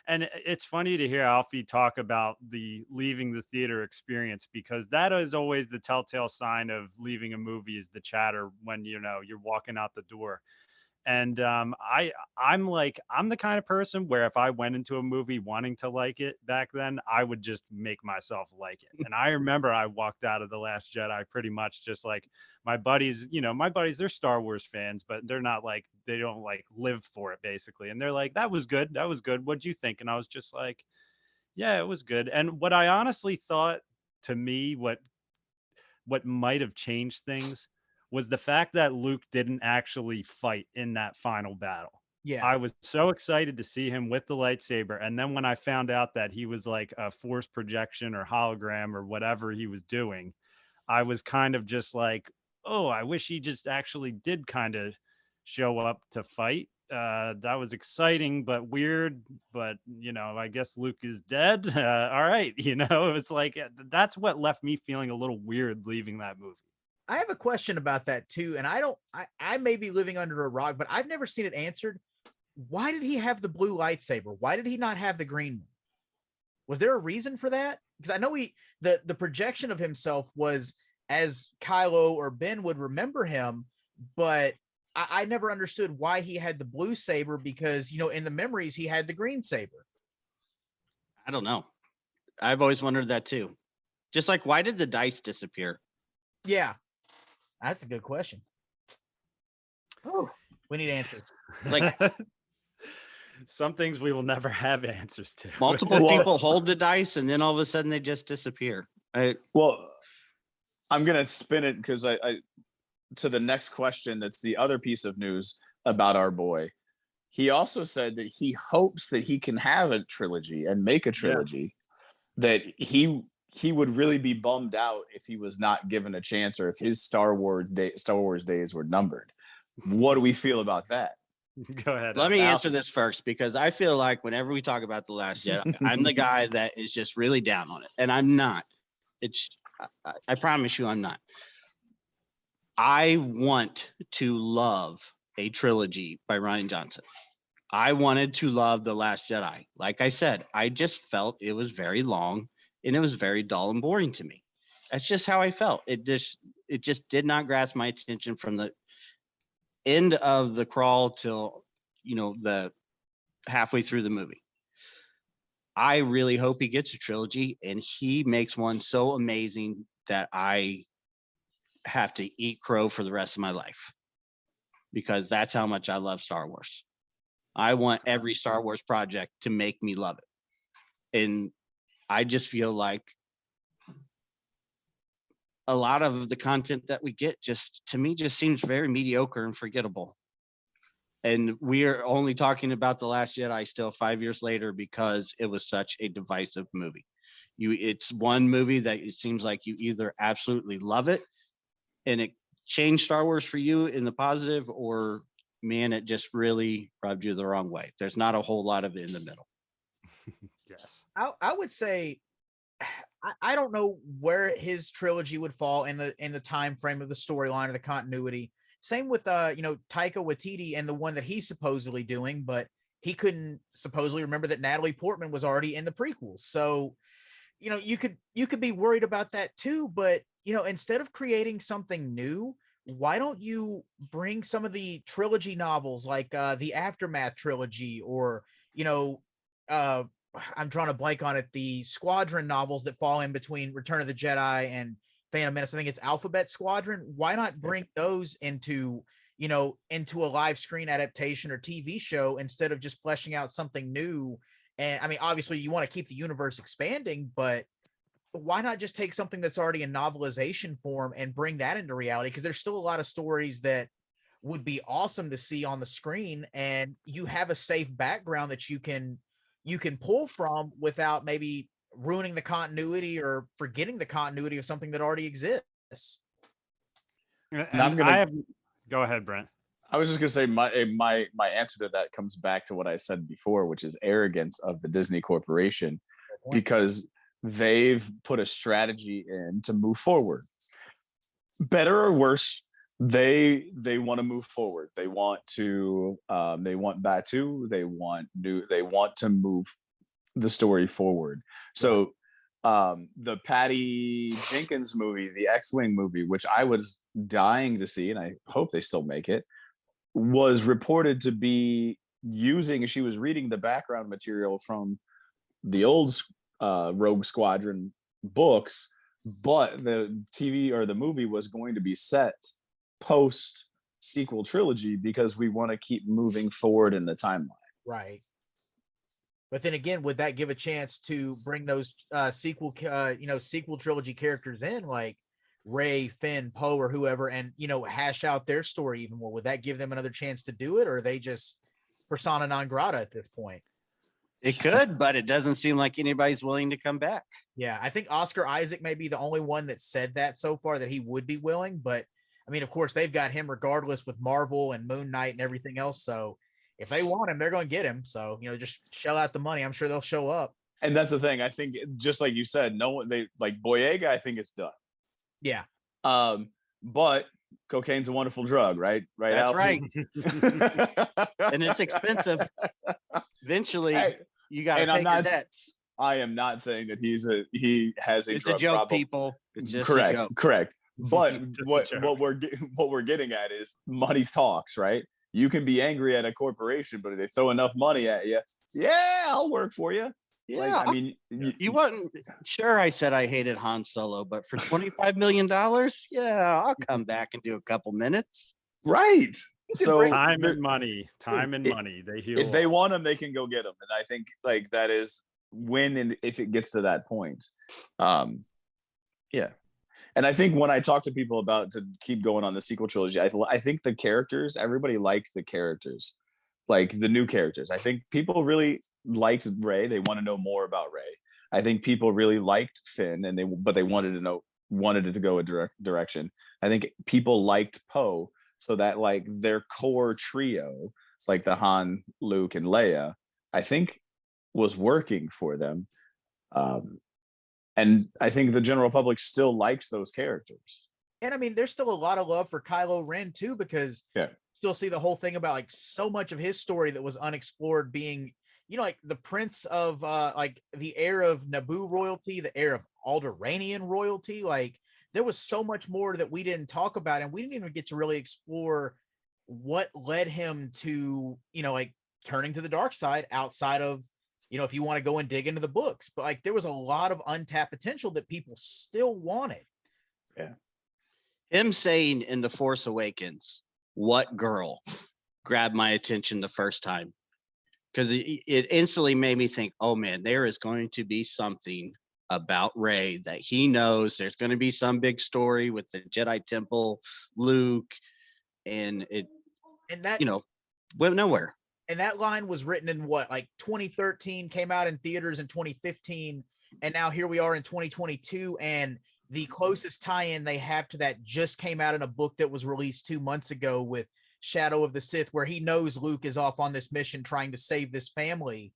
[SPEAKER 1] And it's funny to hear Alfie talk about the leaving the theater experience, because that is always the telltale sign of leaving a movie, is the chatter when you're walking out the door. And I'm the kind of person where if I went into a movie wanting to like it back then, I would just make myself like it. And I remember I walked out of The Last Jedi pretty much just like my buddies, they're Star Wars fans, but they're not like, they don't like live for it basically. And they're like, that was good. That was good. What'd you think? And I was just like, yeah, it was good. And what I honestly thought, to me, what might have changed things was the fact that Luke didn't actually fight in that final battle.
[SPEAKER 4] Yeah.
[SPEAKER 1] I was so excited to see him with the lightsaber. And then when I found out that he was like a force projection or hologram or whatever he was doing, I was kind of just like, oh, I wish he just actually did kind of show up to fight. That was exciting, but weird. But, I guess Luke is dead. All right. It's like, that's what left me feeling a little weird leaving that movie.
[SPEAKER 4] I have a question about that too, and I may be living under a rock, but I've never seen it answered. Why did he have the blue lightsaber? Why did he not have the green one? Was there a reason for that? Because I know the projection of himself was as Kylo or Ben would remember him, but I never understood why he had the blue saber, because in the memories he had the green saber.
[SPEAKER 3] I don't know. I've always wondered that too. Just like, why did the dice disappear?
[SPEAKER 4] Yeah, that's a good question. Oh, we need answers.
[SPEAKER 3] Like,
[SPEAKER 1] some things we will never have answers to.
[SPEAKER 3] multiple
[SPEAKER 2] Well-
[SPEAKER 3] people hold the dice and then all of a sudden they just disappear.
[SPEAKER 2] Well, I'm gonna spin it because I to the next question. That's the other piece of news about our boy. He also said that he hopes that he can have a trilogy and make a trilogy. That he would really be bummed out if he was not given a chance, or if his Star Wars days were numbered. What do we feel about that?
[SPEAKER 1] Go ahead.
[SPEAKER 3] Let me
[SPEAKER 1] Alfie.
[SPEAKER 3] answer this first, because I feel like whenever we talk about The Last Jedi, I'm the guy that is just really down on it. And I'm not. I promise you I'm not. I want to love a trilogy by Rian Johnson. I wanted to love The Last Jedi. Like I said, I just felt it was very long and it was very dull and boring to me. That's just how I felt. It just did not grasp my attention from the end of the crawl till the halfway through the movie. I really hope he gets a trilogy and he makes one so amazing that I have to eat crow for the rest of my life, because that's how much I love Star Wars. I want every Star Wars project to make me love it. And I just feel like a lot of the content that we get to me seems very mediocre and forgettable. And we are only talking about The Last Jedi still 5 years later because it was such a divisive movie. It's one movie that it seems like you either absolutely love it and it changed Star Wars for you in the positive, or man, it just really rubbed you the wrong way. There's not a whole lot of it in the middle.
[SPEAKER 1] Yes.
[SPEAKER 4] I would say I don't know where his trilogy would fall in the time frame of the storyline or the continuity. Same with Taika Waititi and the one that he's supposedly doing, but he couldn't supposedly remember that Natalie Portman was already in the prequels. So, you could be worried about that too, but instead of creating something new, why don't you bring some of the trilogy novels like the Aftermath trilogy, or I'm drawing a blank on it, the Squadron novels that fall in between Return of the Jedi and Phantom Menace. I think it's Alphabet Squadron. Why not bring those into a live screen adaptation or TV show instead of just fleshing out something new? And I mean, obviously you want to keep the universe expanding, but why not just take something that's already in novelization form and bring that into reality? Because there's still a lot of stories that would be awesome to see on the screen, and you have a safe background that you can pull from without maybe ruining the continuity or forgetting the continuity of something that already exists.
[SPEAKER 1] And go ahead, Brent.
[SPEAKER 2] I was just gonna say my answer to that comes back to what I said before, which is arrogance of the Disney Corporation, because they've put a strategy in to move forward. Better or worse, they want to move forward. They want Batu. They want to move the story forward. So the Patty Jenkins movie, the X-Wing movie, which I was dying to see, and I hope they still make it, was reported to be she was reading the background material from the old Rogue Squadron books, but the TV or the movie was going to be set post sequel trilogy because we want to keep moving forward in the timeline.
[SPEAKER 4] Right. But then again, would that give a chance to bring those sequel trilogy characters in, like Rey, Finn, Poe, or whoever, and hash out their story even more? Would that give them another chance to do it, or are they just persona non grata at this point?
[SPEAKER 3] It could, but it doesn't seem like anybody's willing to come back.
[SPEAKER 4] Yeah, I think Oscar Isaac may be the only one that said that so far, that he would be willing. But I mean, of course, they've got him regardless with Marvel and Moon Knight and everything else. So if they want him, they're going to get him. So, just shell out the money. I'm sure they'll show up.
[SPEAKER 2] And that's the thing. I think, just like you said, Boyega, I think it's done.
[SPEAKER 4] Yeah.
[SPEAKER 2] but cocaine's a wonderful drug, right? Right,
[SPEAKER 3] That's
[SPEAKER 2] Alfie?
[SPEAKER 3] right. And it's expensive. Eventually,
[SPEAKER 2] Hey,
[SPEAKER 3] you got to
[SPEAKER 2] and
[SPEAKER 3] pay
[SPEAKER 2] I'm
[SPEAKER 3] your
[SPEAKER 2] not.
[SPEAKER 3] debts.
[SPEAKER 2] I am not saying that he has a
[SPEAKER 3] It's a
[SPEAKER 2] drug
[SPEAKER 3] joke,
[SPEAKER 2] problem.
[SPEAKER 3] people. It's just a
[SPEAKER 2] Correct,
[SPEAKER 3] joke.
[SPEAKER 2] correct. But
[SPEAKER 1] Just a
[SPEAKER 2] what
[SPEAKER 1] joke.
[SPEAKER 2] we're getting at is money talks, right? You can be angry at a corporation, but if they throw enough money at you, yeah, I'll work for you. Like,
[SPEAKER 3] Yeah.
[SPEAKER 2] I mean,
[SPEAKER 3] You wasn't sure I said I hated Han Solo, but for $25 million, yeah, I'll come back and do a couple minutes.
[SPEAKER 2] right. So
[SPEAKER 1] Time
[SPEAKER 2] there-
[SPEAKER 1] and money. Time and
[SPEAKER 2] It-
[SPEAKER 1] money. They heal.
[SPEAKER 2] if they
[SPEAKER 1] all.
[SPEAKER 2] want them, they can go get them, and I think like that is when and if it gets to that point. Yeah. And I think when I talk to people about to keep going on the sequel trilogy, I think the characters, everybody liked the characters, like the new characters. I think people really liked Rey. They want to know more about Rey. I think people really liked Finn, but they wanted it to go a direction. I think people liked Poe, so that like their core trio, like the Han, Luke, and Leia, I think was working for them. And I think the general public still likes those characters.
[SPEAKER 4] And I mean, there's still a lot of love for Kylo Ren too, because
[SPEAKER 2] Yeah.
[SPEAKER 4] still see the whole thing about like so much of his story that was unexplored being, like the prince of like the heir of Naboo royalty, the heir of Alderaanian royalty. Like there was so much more that we didn't talk about, and we didn't even get to really explore what led him to, like turning to the dark side outside of, if you want to go and dig into the books. But like there was a lot of untapped potential that people still wanted.
[SPEAKER 2] Yeah.
[SPEAKER 3] Him saying in The Force Awakens, "What girl?" grabbed my attention the first time, because it instantly made me think, oh man, there is going to be something about Rey that he knows. There's going to be some big story with the Jedi Temple, Luke, and it,
[SPEAKER 4] And that
[SPEAKER 3] went nowhere.
[SPEAKER 4] and that line was written in what, like 2013, came out in theaters in 2015, and now here we are in 2022, and the closest tie-in they have to that just came out in a book that was released 2 months ago with Shadow of the Sith, where he knows Luke is off on this mission trying to save this family.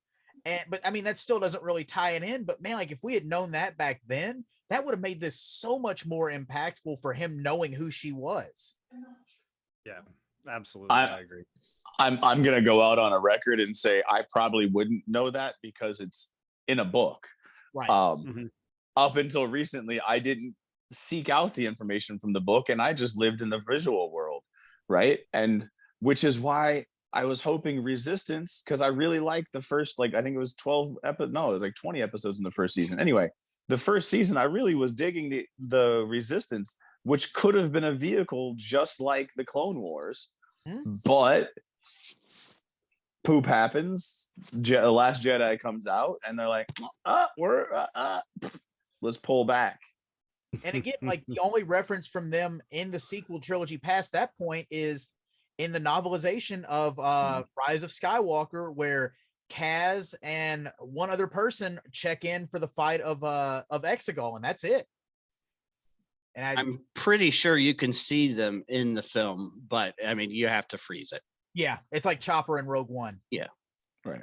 [SPEAKER 4] But I mean, that still doesn't really tie it in. But man, like if we had known that back then, that would have made this so much more impactful for him knowing who she was.
[SPEAKER 1] Yeah, absolutely. I agree.
[SPEAKER 2] I'm gonna go out on a record and say I probably wouldn't know that because it's in a book.
[SPEAKER 4] Right.
[SPEAKER 2] Up until recently, I didn't seek out the information from the book, and I just lived in the visual world, right? And which is why I was hoping Resistance, because I really liked the first, like I think it was 12 episodes. No, it was like 20 episodes in the first season. Anyway, the first season, I really was digging the Resistance, which could have been a vehicle just like the Clone Wars, but poop happens. Last Jedi comes out, and they're like, let's pull back.
[SPEAKER 4] And again, like the only reference from them in the sequel trilogy past that point is in the novelization of Rise of Skywalker, where Kaz and one other person check in for the fight of Exegol, and that's it. And
[SPEAKER 3] I'm pretty sure you can see them in the film, but I mean, you have to freeze it.
[SPEAKER 4] Yeah, it's like Chopper in Rogue One.
[SPEAKER 3] Yeah.
[SPEAKER 2] Right.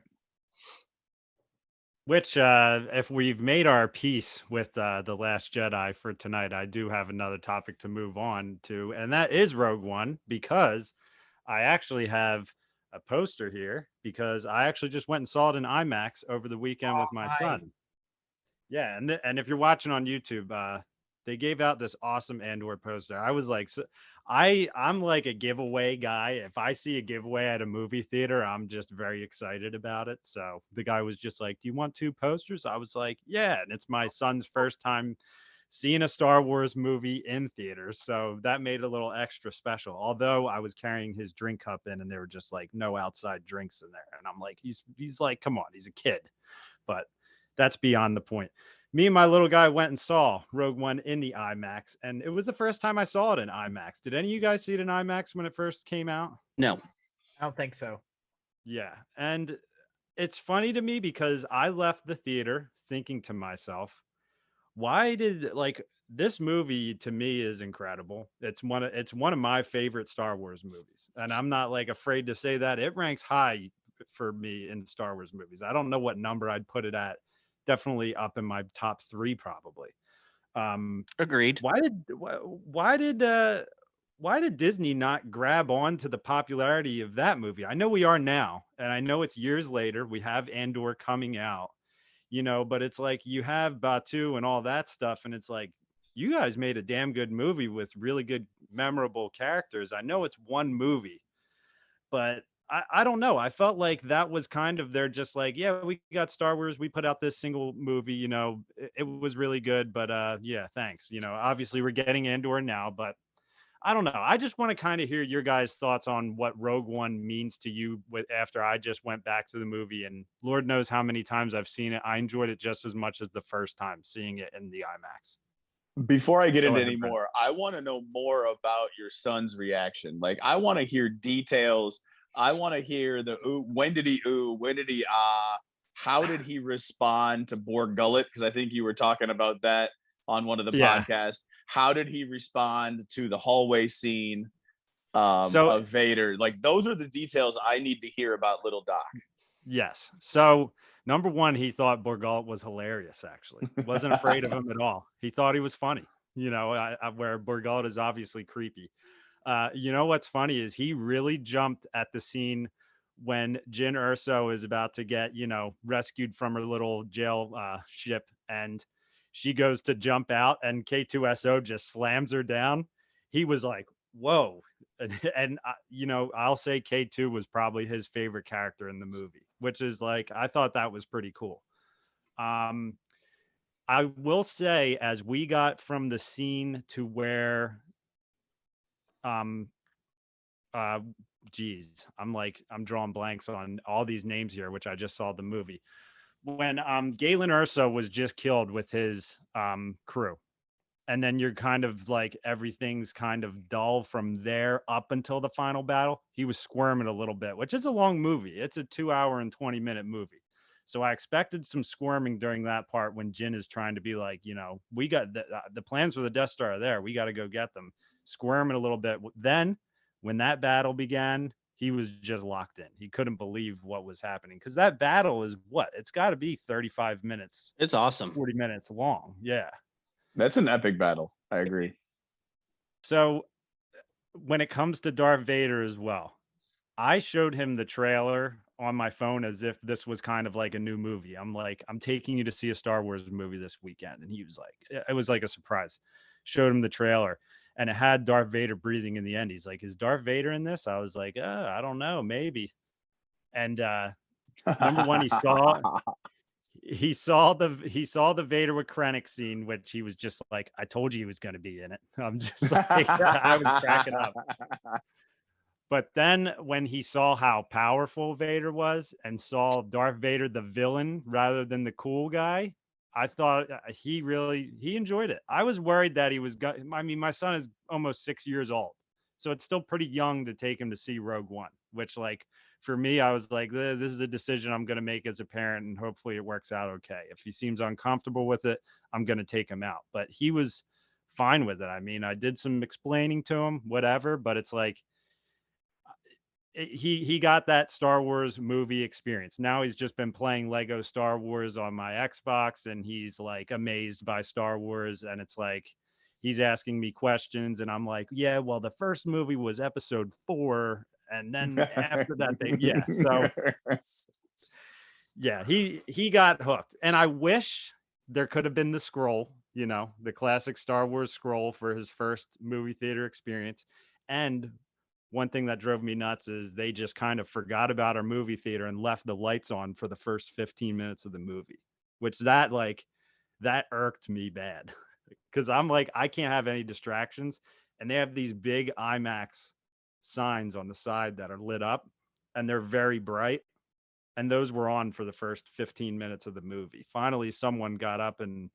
[SPEAKER 1] Which, if we've made our peace with The Last Jedi for tonight, I do have another topic to move on to, and that is Rogue One, because I actually have a poster here, because I actually just went and saw it in IMAX over the weekend with my son. Yeah, and if you're watching on YouTube, they gave out this awesome Andor poster. I was like, I'm like a giveaway guy. If I see a giveaway at a movie theater, I'm just very excited about it. So the guy was just like, "Do you want 2 posters?" I was like, "Yeah." And it's my son's first time seeing a Star Wars movie in theaters, so that made it a little extra special. Although I was carrying his drink cup in, and they were just like, "No outside drinks in there." And I'm like, he's like, "Come on, he's a kid." But that's beyond the point. Me and my little guy went and saw Rogue One in the IMAX, and it was the first time I saw it in IMAX. Did any of you guys see it in IMAX when it first came out?
[SPEAKER 3] No.
[SPEAKER 4] I don't think so.
[SPEAKER 1] Yeah, and it's funny to me because I left the theater thinking to myself, why did, like, this movie to me is incredible. It's one of my favorite Star Wars movies, and I'm not like afraid to say that. It ranks high for me in Star Wars movies. I don't know what number I'd put it at. Definitely up in my top 3 probably.
[SPEAKER 3] Agreed.
[SPEAKER 1] Why did Disney not grab on to the popularity of that movie? I know we are now, and I know it's years later. We have Andor coming out, but it's like you have Batu and all that stuff, and it's like you guys made a damn good movie with really good, memorable characters. I know it's one movie, but I don't know. I felt like that was kind of they're just like, yeah, we got Star Wars. We put out this single movie, it was really good, but yeah, thanks. Obviously we're getting Andor now, but I don't know. I just want to kind of hear your guys' thoughts on what Rogue One means to you after I just went back to the movie, and Lord knows how many times I've seen it. I enjoyed it just as much as the first time seeing it in the IMAX.
[SPEAKER 2] Before I get
[SPEAKER 1] Go
[SPEAKER 2] into
[SPEAKER 1] ahead,
[SPEAKER 2] any
[SPEAKER 1] Brent.
[SPEAKER 2] more, I want to know more about your son's reaction. Like, I want to hear details. I want to hear the ooh, when did he ooh, when did he ah, how did he respond to Borg Gullet? Because I think you were talking about that on one of the
[SPEAKER 1] Yeah.
[SPEAKER 2] podcasts. How did he respond to the hallway scene
[SPEAKER 1] So
[SPEAKER 2] of Vader? Like, those are the details I need to hear about Little Doc.
[SPEAKER 1] yes. So number one, he thought Borgalt was hilarious. Actually, wasn't afraid of him at all. He thought he was funny. Where Borgalt is obviously creepy. What's funny is he really jumped at the scene when Jyn Erso is about to get, rescued from her little jail ship, and she goes to jump out and K2SO just slams her down. He was like, whoa. And I'll say K2 was probably his favorite character in the movie, which is like, I thought that was pretty cool. I will say, as we got from the scene to where um geez, I'm drawing blanks on all these names here, which I just saw the movie. When Galen Erso was just killed with his crew, and then you're kind of like everything's kind of dull from there up until the final battle. He was squirming a little bit, which is a long movie. It's a 2 hour and 20-minute movie. So I expected some squirming during that part when Jyn is trying to be like, we got the plans for the Death Star are there. We got to go get them. Squirming a little bit. Then when that battle began, he was just locked in. He couldn't believe what was happening because that battle is what? It's got to be 35 minutes.
[SPEAKER 3] It's awesome.
[SPEAKER 1] 40 minutes long. Yeah.
[SPEAKER 2] That's an epic battle. I agree.
[SPEAKER 1] So when it comes to Darth Vader as well, I showed him the trailer on my phone as if this was kind of like a new movie. I'm like, I'm taking you to see a Star Wars movie this weekend. And he was like, it was like a surprise. Showed him the trailer and it had Darth Vader breathing in the end. He's like, is Darth Vader in this? I was like, I don't know, maybe. And number one, he saw the Vader with Krennic scene, which he was just like, I told you he was going to be in it. I'm just like, I was cracking up. But then when he saw how powerful Vader was and saw Darth Vader the villain rather than the cool guy, I thought he enjoyed it. I was worried that my son is almost 6 years old, so it's still pretty young to take him to see Rogue One, which like for me, I was like, this is a decision I'm going to make as a parent, and hopefully it works out okay. If he seems uncomfortable with it, I'm going to take him out. But he was fine with it. I mean, I did some explaining to him, whatever, but it's like, he got that Star Wars movie experience. Now he's just been playing Lego Star Wars on my Xbox and he's like amazed by Star Wars, and it's like he's asking me questions and I'm like, yeah, well, the first movie was episode 4 and then after that he got hooked. And I wish there could have been the scroll, the classic Star Wars scroll for his first movie theater experience. And one thing that drove me nuts is they just kind of forgot about our movie theater and left the lights on for the first 15 minutes of the movie, which that irked me bad because I'm like, I can't have any distractions. And they have these big IMAX signs on the side that are lit up and they're very bright. And those were on for the first 15 minutes of the movie. Finally, someone got up and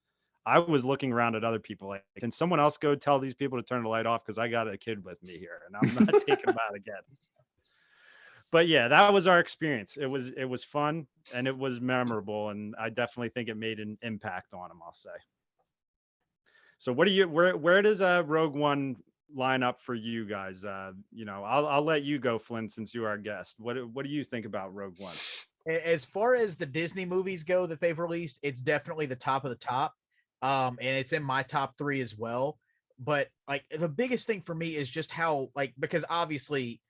[SPEAKER 1] I was looking around at other people like, can someone else go tell these people to turn the light off? Because I got a kid with me here and I'm not taking them out again. But yeah, that was our experience. It was fun and it was memorable. And I definitely think it made an impact on him, I'll say. So where does Rogue One line up for you guys? I'll let you go, Flynn, since you are our guest. What do you think about Rogue One?
[SPEAKER 4] As far as the Disney movies go that they've released, it's definitely the top of the top. and it's in my top 3 as well. But like the biggest thing for me is just how, like, because obviously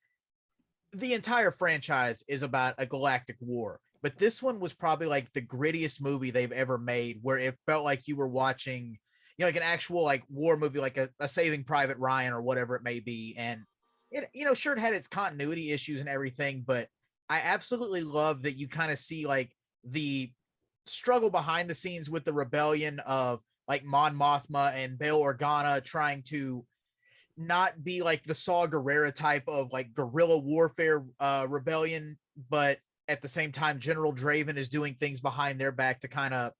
[SPEAKER 4] the entire franchise is about a galactic war, but this one was probably like the grittiest movie they've ever made, where it felt like you were watching, you know, like an actual like war movie, like a Saving Private Ryan or whatever it may be. And it, you know, sure, it had its continuity issues and everything, but I absolutely love that you kind of see like the struggle behind the scenes with the rebellion of like Mon Mothma and Bail Organa trying to not be like the Saw Gerrera type of like guerrilla warfare rebellion, but at the same time, General Draven is doing things behind their back to kind of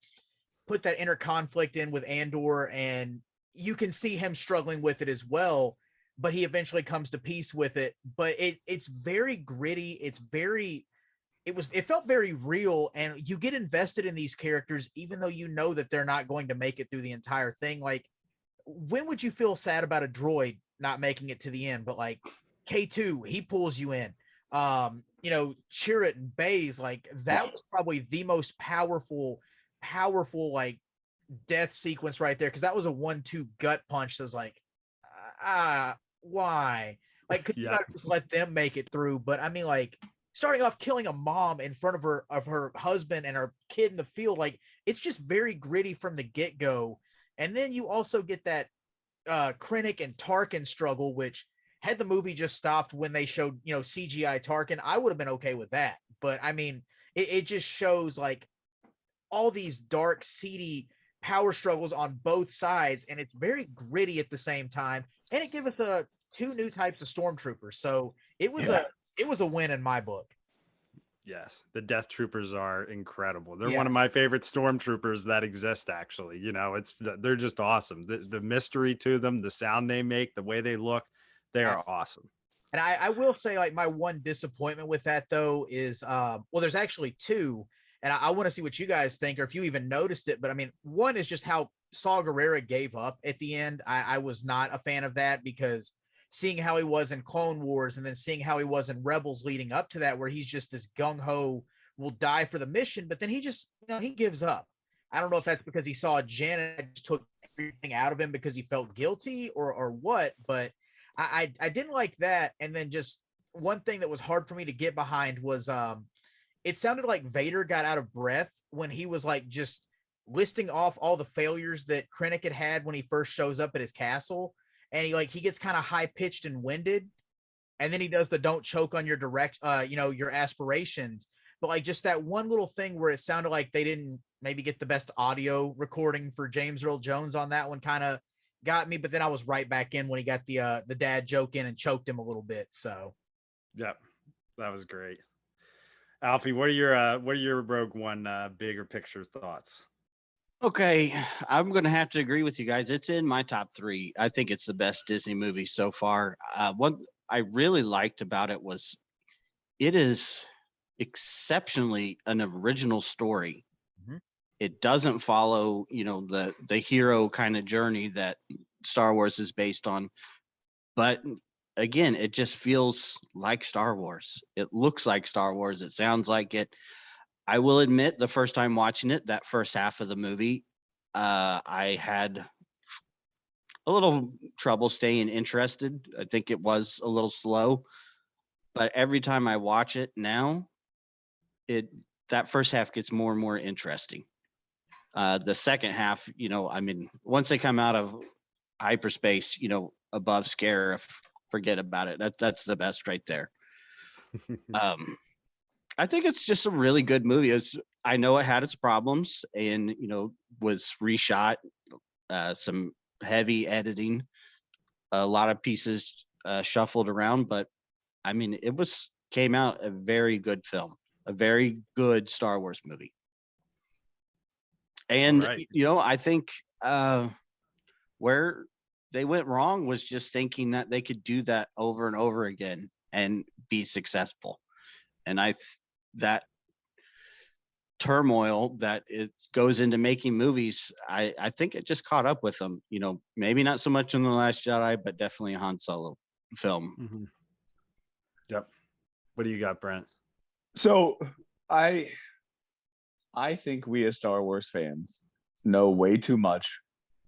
[SPEAKER 4] put that inner conflict in with Andor, and you can see him struggling with it as well. But he eventually comes to peace with it. But it's very gritty. It felt very real, and you get invested in these characters even though you know that they're not going to make it through the entire thing. Like, when would you feel sad about a droid not making it to the end? But like K2, he pulls you in. You know, Chirrut and Baze, like that was probably the most powerful like death sequence right there, because that was a 1-2 gut punch that was like, why? Like, could you not just let them make it through? But I mean, like, starting off killing a mom in front of her husband and her kid in the field, like, it's just very gritty from the get-go. And then you also get that Krennic and Tarkin struggle, which had the movie just stopped when they showed, you know, CGI Tarkin, I would have been okay with that. But I mean, it just shows like all these dark, seedy power struggles on both sides, and it's very gritty at the same time. And it gives us 2 new types of stormtroopers. So it was a win in my book.
[SPEAKER 1] Yes, the Death Troopers are incredible. They're
[SPEAKER 4] Yes.
[SPEAKER 1] one of my favorite stormtroopers that exist. Actually, you know, they're just awesome. The mystery to them, the sound they make, the way they look, they are awesome.
[SPEAKER 4] And I will say, like, my one disappointment with that though is, well, there's actually 2, and I want to see what you guys think, or if you even noticed it. But I mean, one is just how Saw Gerrera gave up at the end. I was not a fan of that, because seeing how he was in Clone Wars and then seeing how he was in Rebels leading up to that, where he's just this gung-ho, will die for the mission, but then he just, you know, he gives up. I don't know if that's because he saw Janet took everything out of him because he felt guilty or what, but I didn't like that. And then just one thing that was hard for me to get behind was it sounded like Vader got out of breath when he was like just listing off all the failures that Krennic had when he first shows up at his castle. And he gets kind of high pitched and winded, and then he does the don't choke on your your aspirations. But like just that one little thing where it sounded like they didn't maybe get the best audio recording for James Earl Jones on that one kind of got me. But then I was right back in when he got the dad joke in and choked him a little bit. So,
[SPEAKER 1] yep, that was great. Alfie, what are your Rogue One bigger picture thoughts?
[SPEAKER 3] Okay, I'm going to have to agree with you guys. It's in my top 3. I think it's the best Disney movie so far. What I really liked about it was it is exceptionally an original story.
[SPEAKER 4] Mhm.
[SPEAKER 3] It doesn't follow, you know, the hero kind of journey that Star Wars is based on. But again, it just feels like Star Wars. It looks like Star Wars. It sounds like it. I will admit, the first time watching it, that first half of the movie, I had a little trouble staying interested. I think it was a little slow, but every time I watch it now, that first half gets more and more interesting. The second half, you know, I mean, once they come out of hyperspace, you know, above Scarif, forget about it. That's the best right there. I think it's just a really good movie. I know it had its problems and, you know, was reshot, some heavy editing, a lot of pieces shuffled around, but I mean, came out a very good film, a very good Star Wars movie. And, you know, I think where they went wrong was just thinking that they could do that over and over again and be successful. And that turmoil that it goes into making movies, I think it just caught up with them. You know, maybe not so much in The Last Jedi, but definitely a Han Solo film.
[SPEAKER 1] Mm-hmm. Yep. What do you got, Brent?
[SPEAKER 2] So I think we as Star Wars fans know way too much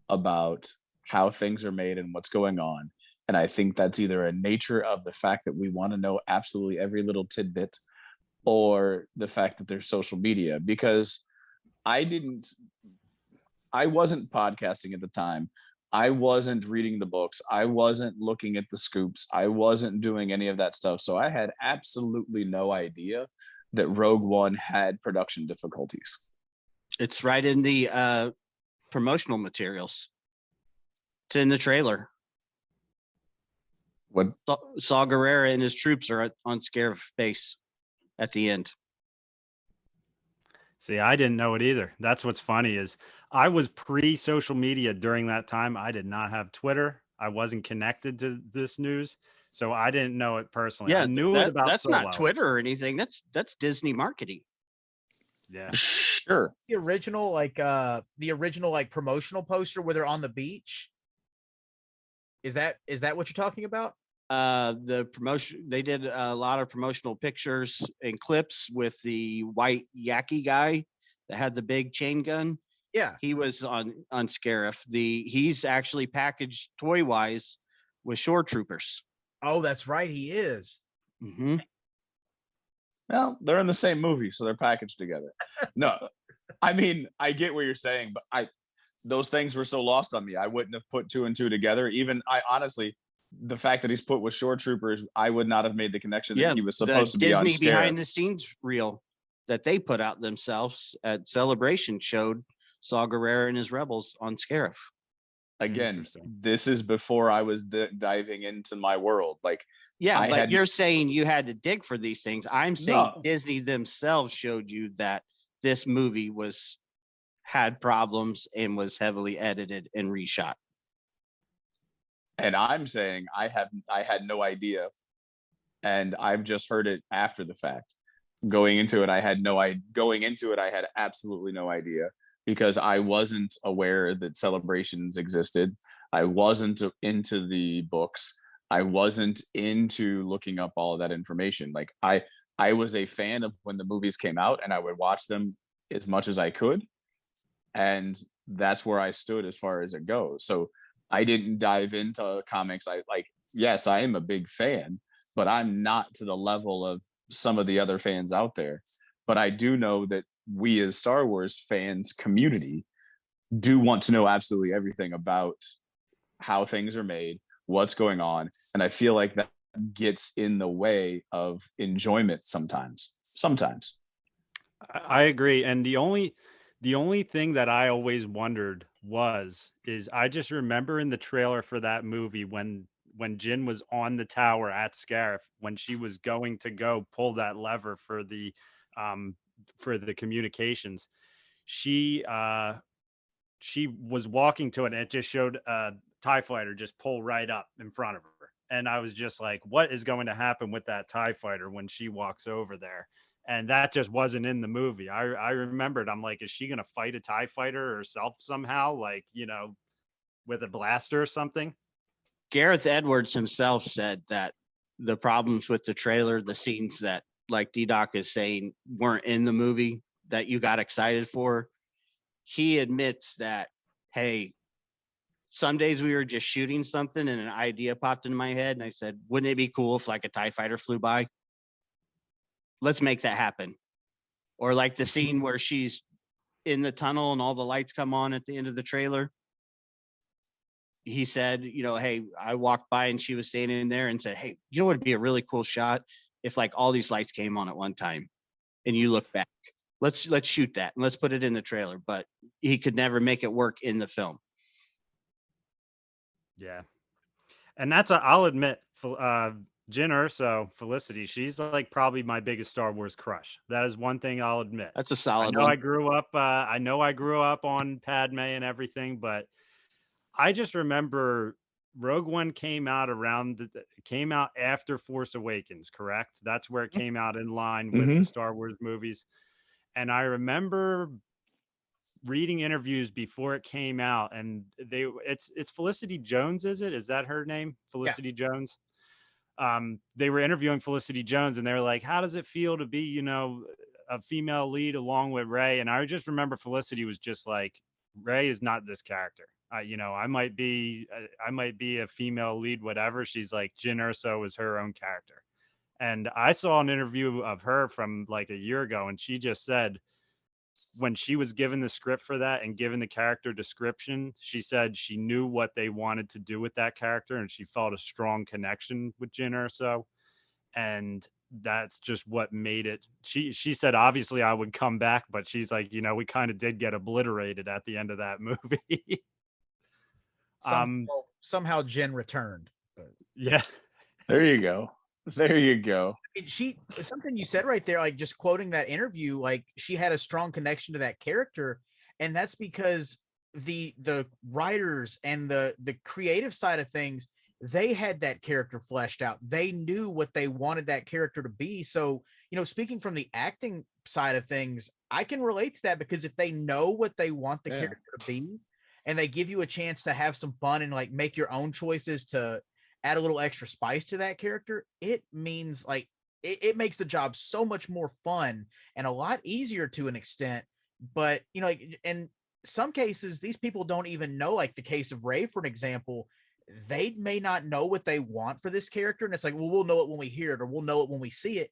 [SPEAKER 2] about how things are made and what's going on. And I think that's either a nature of the fact that we want to know absolutely every little tidbit, or the fact that there's social media. Because I didn't, I wasn't podcasting at the time. I wasn't reading the books. I wasn't looking at the scoops. I wasn't doing any of that stuff. So I had absolutely no idea that Rogue One had production difficulties.
[SPEAKER 3] It's right in the promotional materials. It's in the trailer.
[SPEAKER 2] What?
[SPEAKER 3] Saw Gerrera and his troops are on Scarif base at the end.
[SPEAKER 1] See, I didn't know it either. That's what's funny is I was pre-social media during that time. I did not have Twitter. I wasn't connected to this news, so I didn't know it personally. I
[SPEAKER 3] Yeah,
[SPEAKER 1] knew it about
[SPEAKER 3] that's not
[SPEAKER 1] Solo.
[SPEAKER 3] Twitter or anything. That's Disney marketing.
[SPEAKER 1] Yeah.
[SPEAKER 2] Sure.
[SPEAKER 4] The original like promotional poster where they're on the beach. Is that what you're talking about?
[SPEAKER 3] The promotion, they did a lot of promotional pictures and clips with the white yaki guy that had the big chain gun.
[SPEAKER 4] Yeah.
[SPEAKER 3] He was on Scarif. He's actually packaged toy wise with shore troopers.
[SPEAKER 4] Oh, that's right. He is.
[SPEAKER 3] Mm-hmm.
[SPEAKER 2] Well, they're in the same movie, so they're packaged together. No, I mean, I get what you're saying, but those things were so lost on me. I wouldn't have put two and two together. Even honestly, the fact that he's put with shore troopers, I would not have made the connection that he was supposed to be on
[SPEAKER 3] Disney
[SPEAKER 2] Scarif.
[SPEAKER 3] behind the scenes reel that they put out themselves at Celebration showed Saw Gerrera and his rebels on Scarif.
[SPEAKER 2] Again, this is before I was diving into my world. Like,
[SPEAKER 3] yeah, but you're saying you had to dig for these things. I'm saying Disney themselves showed you that this movie had problems and was heavily edited and reshot.
[SPEAKER 2] And I'm saying I had no idea, and I've just heard it after the fact. Going into it, I had absolutely no idea, because I wasn't aware that celebrations existed. I wasn't into the books. I wasn't into looking up all of that information. Like, I was a fan of when the movies came out, and I would watch them as much as I could. And that's where I stood as far as it goes. So I didn't dive into comics. Yes, I am a big fan, but I'm not to the level of some of the other fans out there. But I do know that we as Star Wars fans community do want to know absolutely everything about how things are made, what's going on. And I feel like that gets in the way of enjoyment sometimes.
[SPEAKER 1] I agree. And the only thing that I always wondered is I just remember in the trailer for that movie when Jyn was on the tower at Scarif, when she was going to go pull that lever for the communications, she was walking to it, and it just showed a TIE fighter just pull right up in front of her. And I was just like, what is going to happen with that TIE fighter when she walks over there? And that just wasn't in the movie. I remembered, I'm like, is she going to fight a TIE fighter herself somehow? Like, with a blaster or something?
[SPEAKER 3] Gareth Edwards himself said that the problems with the trailer, the scenes that, like DDoc is saying, weren't in the movie that you got excited for. He admits that, hey, some days we were just shooting something and an idea popped into my head. And I said, wouldn't it be cool if like a TIE fighter flew by? Let's make that happen. Or like the scene where she's in the tunnel and all the lights come on at the end of the trailer. He said, hey, I walked by and she was standing there and said, hey, what would be a really cool shot if like all these lights came on at one time and you look back. Let's shoot that and let's put it in the trailer. But he could never make it work in the film.
[SPEAKER 1] Yeah. And I'll admit, Jyn Erso, Felicity, she's like probably my biggest Star Wars crush. That is one thing I'll admit.
[SPEAKER 3] That's a solid
[SPEAKER 1] one.
[SPEAKER 3] one.
[SPEAKER 1] I grew up on Padme and everything, but I just remember Rogue One came out after Force Awakens, correct? That's where it came out in line with the Star Wars movies. And I remember reading interviews before it came out, and it's Felicity Jones, is it? Is that her name? Felicity Jones? They were interviewing Felicity Jones, and they were like, how does it feel to be, a female lead along with Rey? And I just remember Felicity was just like, Ray is not this character. You know, I might be a female lead, whatever. She's like, Jyn Erso is her own character. And I saw an interview of her from like a year ago, and she just said when she was given the script for that and given the character description, she said she knew what they wanted to do with that character, and she felt a strong connection with Jyn Erso. And that's just what made it. She said obviously I would come back, but she's like, you know, we kind of did get obliterated at the end of that movie.
[SPEAKER 4] Somehow Jen returned. But
[SPEAKER 1] Yeah.
[SPEAKER 2] There you go. There you go.
[SPEAKER 4] she something you said right there, like just quoting that interview, like she had a strong connection to that character, and that's because the writers and the creative side of things, they had that character fleshed out. They knew what they wanted that character to be. So, you know, speaking from the acting side of things, I can relate to that, because if they know what they want the character to be, and they give you a chance to have some fun and like make your own choices to add a little extra spice to that character, it means like it makes the job so much more fun and a lot easier to an extent. But, you know, like in some cases, these people don't even know, like the case of Ray, for an example, they may not know what they want for this character. And it's like, well, we'll know it when we hear it, or we'll know it when we see it.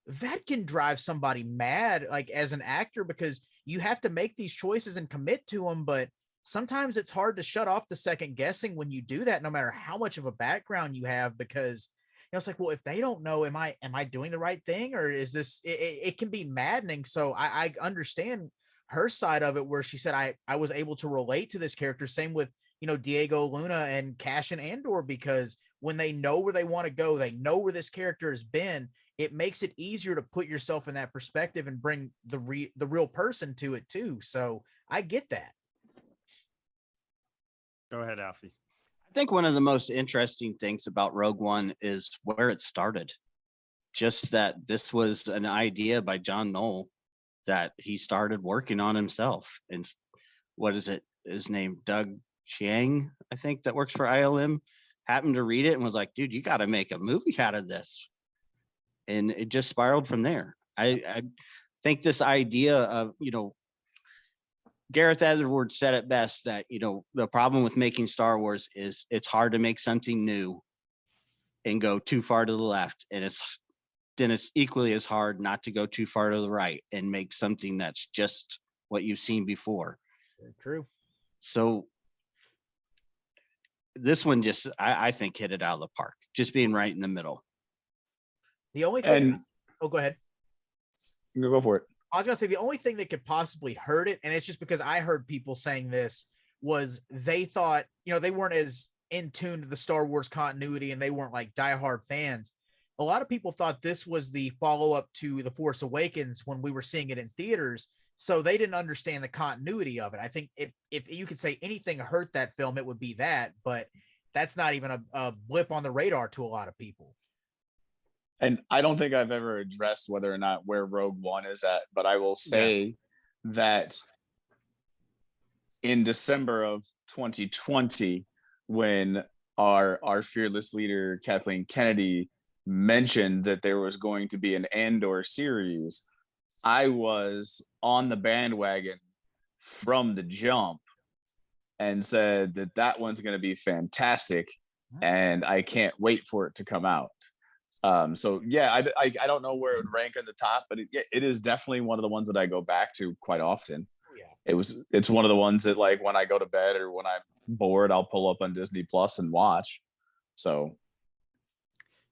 [SPEAKER 4] That can drive somebody mad, like as an actor, because you have to make these choices and commit to them. But sometimes it's hard to shut off the second guessing when you do that, no matter how much of a background you have, because, you know, it's like, well, if they don't know, am I doing the right thing, or is this, it can be maddening. So I understand her side of it, where she said, I was able to relate to this character. Same with, you know, Diego Luna and Cash and Andor, because when they know where they want to go, they know where this character has been, it makes it easier to put yourself in that perspective and bring the real person to it too. So I get that.
[SPEAKER 1] Go ahead, Alfie.
[SPEAKER 3] I think one of the most interesting things about Rogue One is where it started. Just that this was an idea by John Knoll that he started working on himself. And what is it? His name, Doug Chiang, I think, that works for ILM, happened to read it and was like, dude, you got to make a movie out of this. And it just spiraled from there. I think this idea of, you know, Gareth Edwards said it best, that, you know, the problem with making Star Wars is it's hard to make something new and go too far to the left. And it's equally as hard not to go too far to the right and make something that's just what you've seen before.
[SPEAKER 4] Very true.
[SPEAKER 3] So this one just, I think, hit it out of the park, just being right in the middle.
[SPEAKER 4] The only thing, go ahead.
[SPEAKER 2] Go for it.
[SPEAKER 4] I was gonna say the only thing that could possibly hurt it, and it's just because I heard people saying this, was they thought, you know, they weren't as in tune to the Star Wars continuity, and they weren't like diehard fans. A lot of people thought this was the follow-up to The Force Awakens when we were seeing it in theaters, so they didn't understand the continuity of it. I think if you could say anything hurt that film, it would be that, but that's not even a blip on the radar to a lot of people.
[SPEAKER 2] And I don't think I've ever addressed whether or not where Rogue One is at, but I will say that in December of 2020, when our fearless leader, Kathleen Kennedy, mentioned that there was going to be an Andor series, I was on the bandwagon from the jump and said that one's going to be fantastic, and I can't wait for it to come out. So yeah, I don't know where it would rank at the top, but it is definitely one of the ones that I go back to quite often.
[SPEAKER 4] Yeah.
[SPEAKER 2] It's one of the ones that, like, when I go to bed or when I'm bored, I'll pull up on Disney Plus and watch. So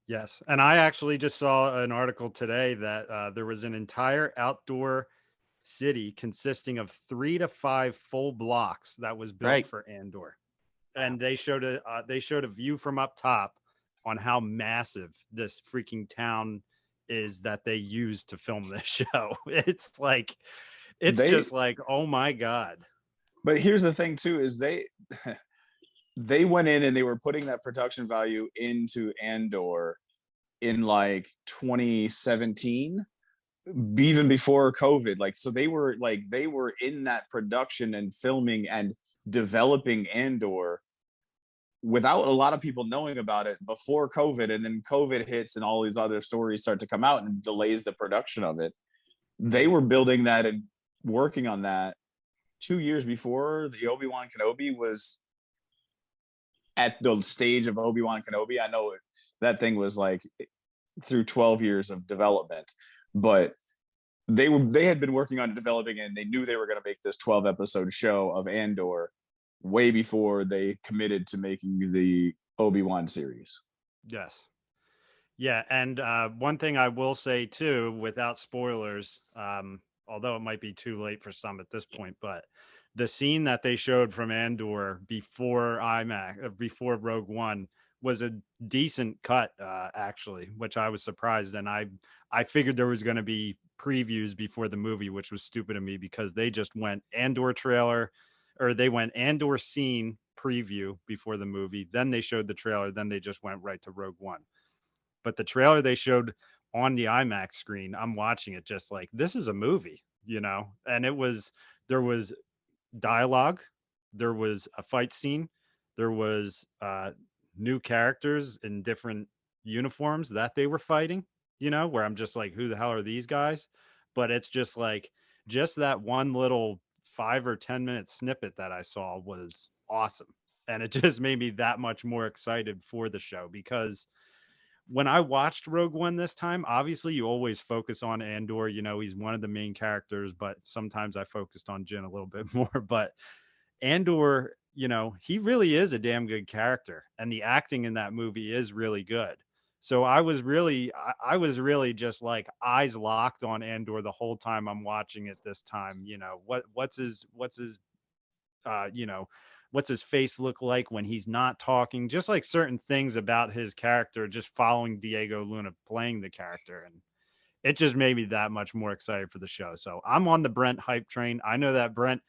[SPEAKER 1] Yes, and I actually just saw an article today that there was an entire outdoor city consisting of 3 to 5 full blocks that was built for Andor, and they showed a view from up top on how massive this freaking town is that they used to film this show. It's just like, oh my God.
[SPEAKER 2] But here's the thing too, is they went in and they were putting that production value into Andor in like 2017, even before COVID. Like, so they were in that production and filming and developing Andor without a lot of people knowing about it before COVID. And then COVID hits and all these other stories start to come out and delays the production of it. They were building that and working on that 2 years before the Obi-Wan Kenobi was at the stage of Obi-Wan Kenobi. I know that thing was like through 12 years of development, but they had been working on developing it, and they knew they were going to make this 12 episode show of Andor way before they committed to making the Obi-Wan series.
[SPEAKER 1] Yes. Yeah, and one thing I will say too, without spoilers, although it might be too late for some at this point, but the scene that they showed from Andor before before Rogue One was a decent cut, actually, which I was surprised, and I figured there was going to be previews before the movie, which was stupid of me because they just went Andor trailer, or they went Andor scene preview before the movie, then they showed the trailer, then they just went right to Rogue One. But the trailer they showed on the IMAX screen, I'm watching it just like, this is a movie, and there was dialogue, there was a fight scene, there was new characters in different uniforms that they were fighting, where I'm just like, who the hell are these guys? But it's just like, just that one little 5 or 10 minute snippet that I saw was awesome. And it just made me that much more excited for the show, because when I watched Rogue One this time, obviously you always focus on Andor, he's one of the main characters, but sometimes I focused on Jin a little bit more. But Andor, he really is a damn good character, and the acting in that movie is really good. So I was really just like eyes locked on Andor the whole time I'm watching it this time. Uh, you know, what's his face look like when he's not talking, just like certain things about his character, just following Diego Luna playing the character. And it just made me that much more excited for the show. So I'm on the Brent hype train. I know that Brent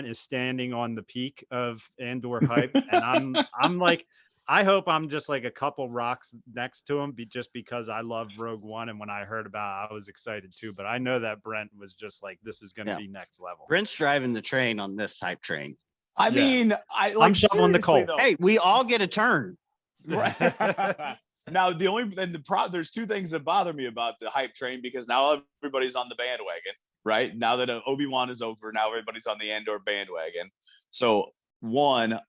[SPEAKER 1] is standing on the peak of Andor hype, and I'm like, I hope I'm just like a couple rocks next to him, just because I love Rogue One, and when I heard about it, I was excited too. But I know that Brent was just like, this is going to be next level.
[SPEAKER 3] Brent's driving the train on this hype train.
[SPEAKER 2] I mean,
[SPEAKER 1] I'm shoveling the coal.
[SPEAKER 2] Though.
[SPEAKER 3] Hey, we all get a turn.
[SPEAKER 2] Right. Now, there's two things that bother me about the hype train, because now everybody's on the bandwagon, right? Now that Obi-Wan is over, now everybody's on the Andor bandwagon. So, one,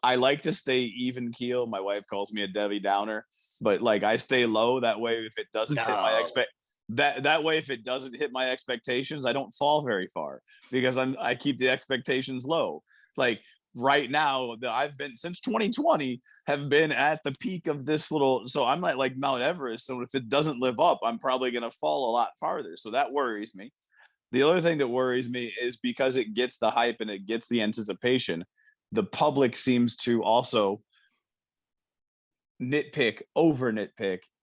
[SPEAKER 2] I like to stay even keel. My wife calls me a Debbie Downer, but like I stay low. That way, if it doesn't hit my that way, if it doesn't hit my expectations, I don't fall very far, because I keep the expectations low. Like right now, I've been since 2020 have been at the peak of this little. So I'm like Mount Everest. So if it doesn't live up, I'm probably going to fall a lot farther. So that worries me. The other thing that worries me is because it gets the hype and it gets the anticipation, the public seems to also nitpick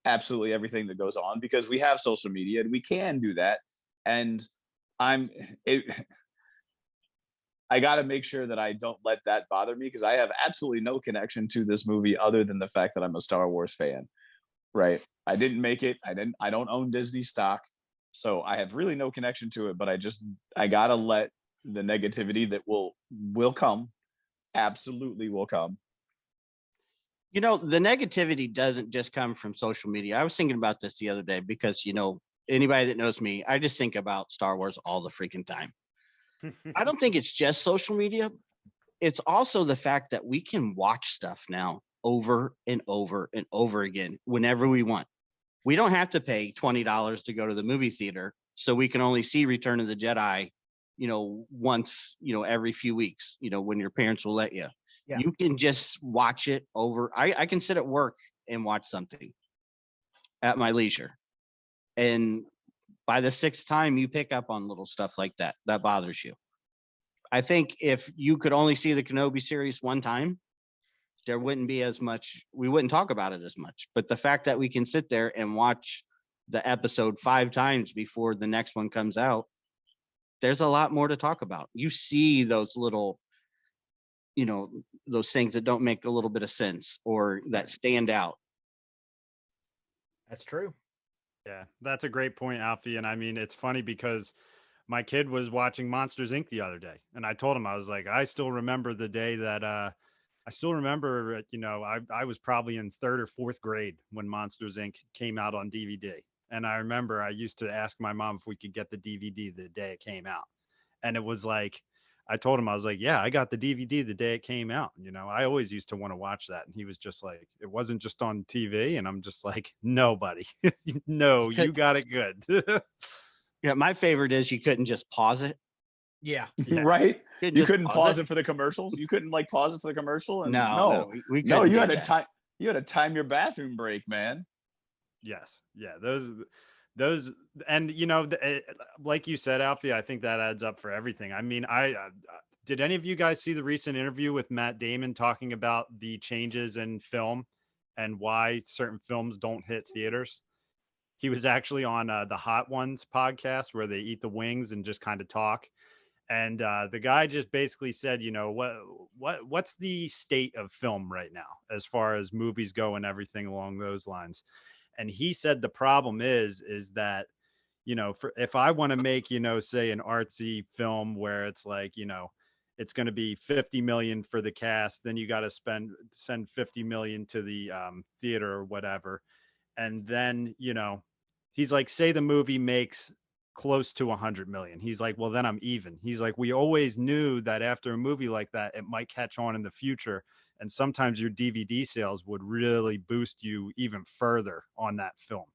[SPEAKER 2] absolutely everything that goes on, because we have social media and we can do that. And I got to make sure that I don't let that bother me, because I have absolutely no connection to this movie other than the fact that I'm a Star Wars fan, right? I didn't make it. I don't own Disney stock. So I have really no connection to it, but I got to let the negativity that will come, absolutely will come.
[SPEAKER 3] The negativity doesn't just come from social media. I was thinking about this the other day because, anybody that knows me, I just think about Star Wars all the freaking time. I don't think it's just social media. It's also the fact that we can watch stuff now over and over and over again whenever we want. We don't have to pay $20 to go to the movie theater, so we can only see Return of the Jedi, once, every few weeks, when your parents will let you. Yeah. You can just watch it over. I can sit at work and watch something at my leisure. And by the sixth time, you pick up on little stuff like that bothers you. I think if you could only see the Kenobi series one time, there wouldn't be as much. We wouldn't talk about it as much. But the fact that we can sit there and watch the episode 5 times before the next one comes out, there's a lot more to talk about. You see those little, those things that don't make a little bit of sense or that stand out.
[SPEAKER 4] That's true.
[SPEAKER 1] Yeah, that's a great point, Alfie. And I mean, it's funny because my kid was watching Monsters Inc. the other day, and I told him, I was like, I still remember the day that I was probably in 3rd or 4th grade when Monsters Inc. came out on DVD. And I remember I used to ask my mom if we could get the DVD the day it came out. And it was like, I told him, I was like, yeah, I got the DVD the day it came out. You know, I always used to want to watch that. And he was just like, it wasn't just on TV. And I'm just like, no, buddy, no, you got it good.
[SPEAKER 3] Yeah, my favorite is you couldn't just pause it.
[SPEAKER 4] Yeah.
[SPEAKER 1] Yeah.
[SPEAKER 2] Right? You
[SPEAKER 3] just
[SPEAKER 2] couldn't pause it for the commercials. You couldn't like pause it for the commercial. And
[SPEAKER 3] No, we
[SPEAKER 2] no,
[SPEAKER 3] couldn't
[SPEAKER 2] you
[SPEAKER 3] do
[SPEAKER 2] had to
[SPEAKER 3] that.
[SPEAKER 2] time. You had to time your bathroom break, man.
[SPEAKER 1] Yes. Yeah. Those, and you know, like you said, Alfie, I think that adds up for everything. I mean, did any of you guys see the recent interview with Matt Damon talking about the changes in film and why certain films don't hit theaters? He was actually on the Hot Ones podcast where they eat the wings and just kind of talk. And the guy just basically said, you know, what's the state of film right now as far as movies go and everything along those lines. And he said the problem is that, you know, if I want to make, you know, say an artsy film where it's like, you know, it's going to be 50 million for the cast, then you got to send 50 million to the theater or whatever. And then, you know, he's like, say the movie makes close to 100 million. He's like, well, then I'm even. He's like, we always knew that after a movie like that, it might catch on in the future. And sometimes your DVD sales would really boost you even further on that film.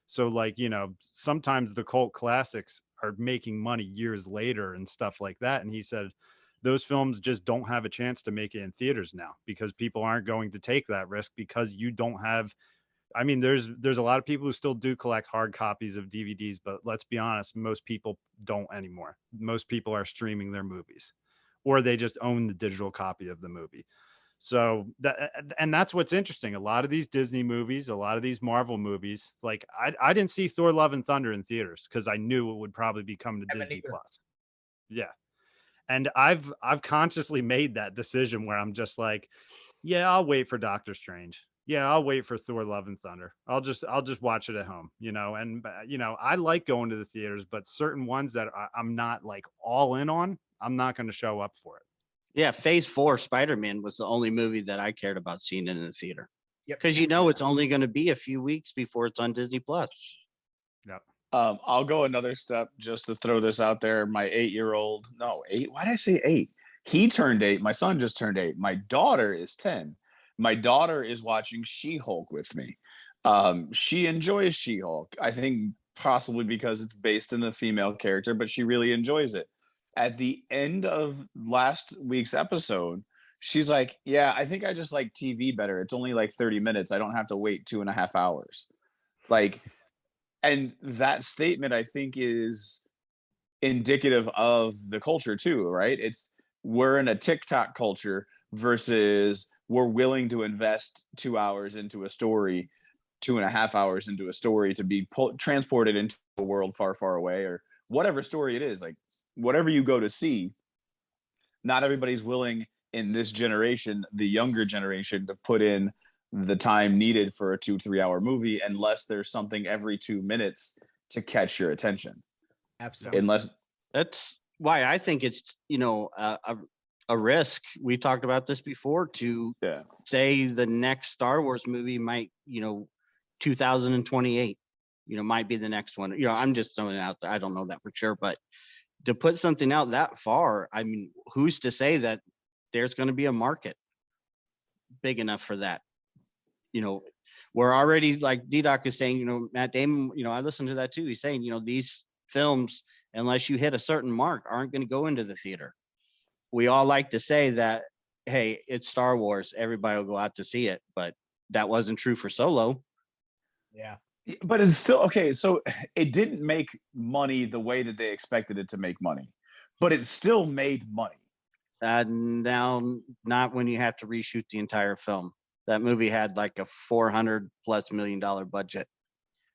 [SPEAKER 1] So like, you know, sometimes the cult classics are making money years later and stuff like that. And he said, those films just don't have a chance to make it in theaters now because people aren't going to take that risk because you don't have, I mean, there's a lot of people who still do collect hard copies of DVDs, but let's be honest, most people don't anymore. Most people are streaming their movies, or they just own the digital copy of the movie. So and that's what's interesting. A lot of these Disney movies, a lot of these Marvel movies, like I didn't see Thor: Love and Thunder in theaters because I knew it would probably be coming to Disney Plus. Yeah, and I've consciously made that decision where I'm just like, yeah, I'll wait for Doctor Strange. Yeah, I'll wait for Thor: Love and Thunder. I'll just watch it at home, you know. And you know, I like going to the theaters, but certain ones that I'm not like all in on, I'm not going to show up for it.
[SPEAKER 3] Yeah, Phase 4 Spider-Man was the only movie that I cared about seeing in the theater.
[SPEAKER 4] Yep.
[SPEAKER 3] Because you know it's only going to be a few weeks before it's on Disney Plus.
[SPEAKER 1] Yep.
[SPEAKER 2] I'll go another step just to throw this out there. My 8-year-old, no, 8. Why did I say 8? He turned 8. My son just turned 8. My daughter is 10. My daughter is watching She-Hulk with me. She enjoys She-Hulk. I think possibly because it's based in a female character, but she really enjoys it. At the end of last week's episode, she's like, yeah, I think I just like TV better. It's only like 30 minutes. I don't have to wait 2.5 hours. Like, and that statement, I think, is indicative of the culture too, right? We're in a TikTok culture versus we're willing to invest 2 hours into a story, 2.5 hours into a story to be transported into a world far, far away, or whatever story it is. Like, whatever you go to see, not everybody's willing in this generation, the younger generation, to put in the time needed for a 2-3 hour movie unless there's something every 2 minutes to catch your attention.
[SPEAKER 4] Absolutely.
[SPEAKER 3] That's why I think it's, you know, a risk. We talked about this before to say the next Star Wars movie might, you know, 2028, you know, might be the next one. You know, I'm just throwing it out there. I don't know that for sure, but to put something out that far, I mean, who's to say that there's going to be a market big enough for that? You know, we're already, like DDoc is saying, you know, Matt Damon, you know, I listened to that too. He's saying, you know, these films, unless you hit a certain mark, aren't going to go into the theater. We all like to say that, hey, it's Star Wars, everybody will go out to see it, but that wasn't true for Solo.
[SPEAKER 4] Yeah.
[SPEAKER 2] But it's still okay. So it didn't make money the way that they expected it to make money, but it still made money.
[SPEAKER 3] Now, not when you have to reshoot the entire film. That movie had like a $400+ million budget.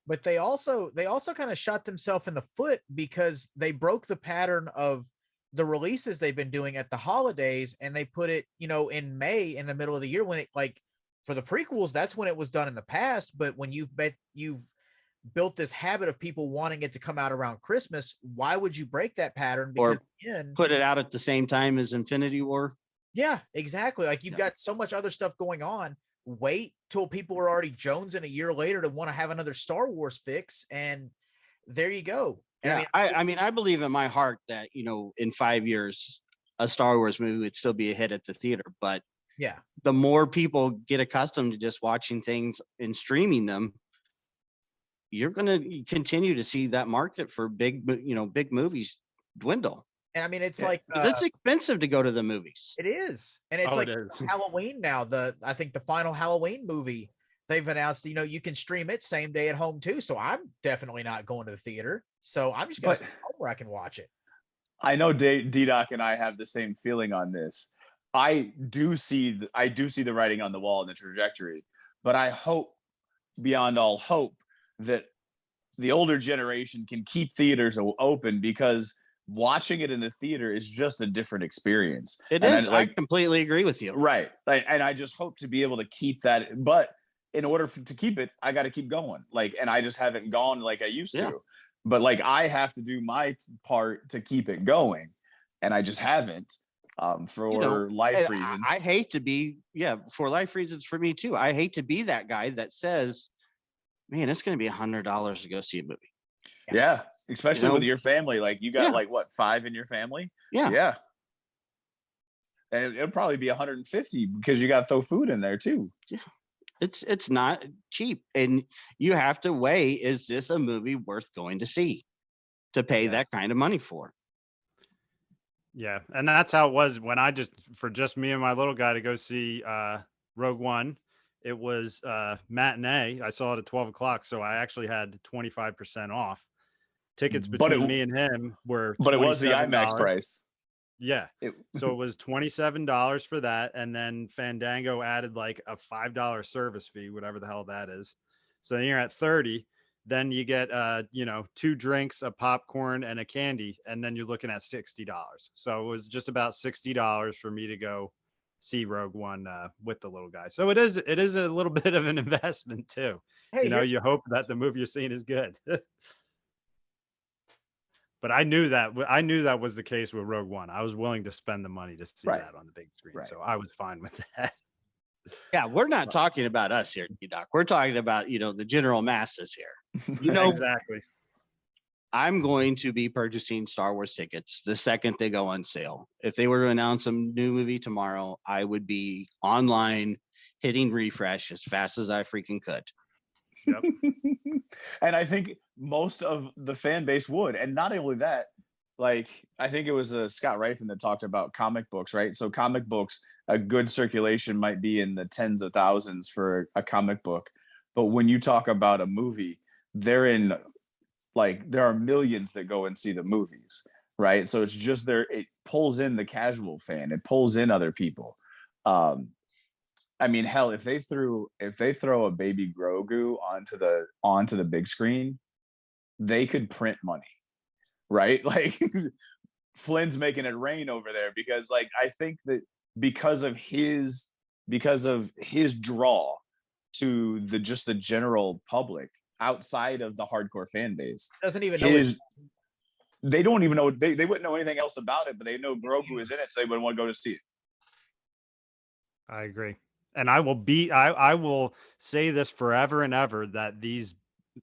[SPEAKER 4] But they also kind of shot themselves in the foot because they broke the pattern of the releases they've been doing at the holidays, and they put it, you know, in May in the middle of the year when it, like, for the prequels, that's when it was done in the past. But when you've built this habit of people wanting it to come out around Christmas, why would you break that pattern? Because
[SPEAKER 3] or put it out at the same time as Infinity War.
[SPEAKER 4] Yeah, exactly. Like, you've got so much other stuff going on. Wait till people are already jonesing a year later to want to have another Star Wars fix, and there you go. And
[SPEAKER 3] Yeah, I mean, I believe in my heart that, in 5 years, a Star Wars movie would still be a hit at the theater. But
[SPEAKER 4] yeah.
[SPEAKER 3] the more people get accustomed to just watching things and streaming them, you're going to continue to see that market for big movies dwindle.
[SPEAKER 4] And I mean, it's
[SPEAKER 2] Yeah.
[SPEAKER 4] like
[SPEAKER 3] It's expensive to go to the movies.
[SPEAKER 4] it is, and it's
[SPEAKER 1] Oh,
[SPEAKER 4] like
[SPEAKER 1] it is.
[SPEAKER 4] Halloween now. I think the final Halloween movie they've announced. You can stream it same day at home too. So I'm definitely not going to the theater. So I'm just gonna
[SPEAKER 2] But-
[SPEAKER 4] stay home where I can watch it.
[SPEAKER 2] I know DDoc and I have the same feeling on this. I do see the writing on the wall and the trajectory, but I hope beyond all hope that the older generation can keep theaters open, because watching it in the theater is just a different experience.
[SPEAKER 3] It
[SPEAKER 2] And
[SPEAKER 3] is. I completely agree with you.
[SPEAKER 2] Right. And I just hope to be able to keep that. But in order to keep it, I got to keep going. And I just haven't gone like I used
[SPEAKER 3] Yeah.
[SPEAKER 2] to. But I have to do my part to keep it going, and I just haven't for life
[SPEAKER 3] And
[SPEAKER 2] reasons.
[SPEAKER 3] I hate to be, for life reasons for me too. I hate to be that guy that says, man, it's going to be $100 to go see a movie.
[SPEAKER 2] Yeah, especially with
[SPEAKER 3] know?
[SPEAKER 2] your family. You got
[SPEAKER 3] Yeah.
[SPEAKER 2] what, 5 in your family?
[SPEAKER 3] Yeah.
[SPEAKER 2] Yeah. And it'll probably be 150 because you got to throw food in there too.
[SPEAKER 3] It's not cheap. And you have to weigh, is this a movie worth going to see to pay
[SPEAKER 1] Yeah.
[SPEAKER 3] that kind of money for?
[SPEAKER 1] Yeah, and that's how it was when for just me and my little guy to go see Rogue One. It was matinee. I saw it at 12 o'clock, so I actually had 25% off. Tickets between me and him were
[SPEAKER 2] But it was the
[SPEAKER 1] $27.
[SPEAKER 2] IMAX price.
[SPEAKER 1] Yeah. So it was $27 for that, and then Fandango added a $5 service fee, whatever the hell that is. So then you're at 30. Then you get 2 drinks, a popcorn, and a candy, and then you're looking at $60. So it was just about $60 for me to go see Rogue One with the little guy. So it is a little bit of an investment too.
[SPEAKER 4] Hey,
[SPEAKER 1] You hope that the movie you're seeing is good. But I knew that was the case with Rogue One. I was willing to spend the money to see
[SPEAKER 2] Right.
[SPEAKER 1] that on the big screen.
[SPEAKER 2] Right.
[SPEAKER 1] So I was fine with that.
[SPEAKER 3] Yeah, we're not talking about us here, Doc. We're talking about, the general masses here.
[SPEAKER 1] Exactly.
[SPEAKER 3] I'm going to be purchasing Star Wars tickets the second they go on sale. If they were to announce a new movie tomorrow, I would be online hitting refresh as fast as I freaking could.
[SPEAKER 1] Yep.
[SPEAKER 2] And I think most of the fan base would. And not only that, I think it was Scott Rifen that talked about comic books, right? So comic books, a good circulation might be in the tens of thousands for a comic book. But when you talk about a movie, there are millions that go and see the movies, right? So it's just it pulls in the casual fan. It pulls in other people. I mean, hell, if they throw a baby Grogu onto the big screen, they could print money, right? Flynn's making it rain over there because I think that because of his draw to the general public outside of the hardcore fan base,
[SPEAKER 4] doesn't even know
[SPEAKER 2] they don't even know, they wouldn't know anything else about it, but they know Grogu is in it, so they would want to go to see it.
[SPEAKER 1] I agree. And I will say this forever and ever, that these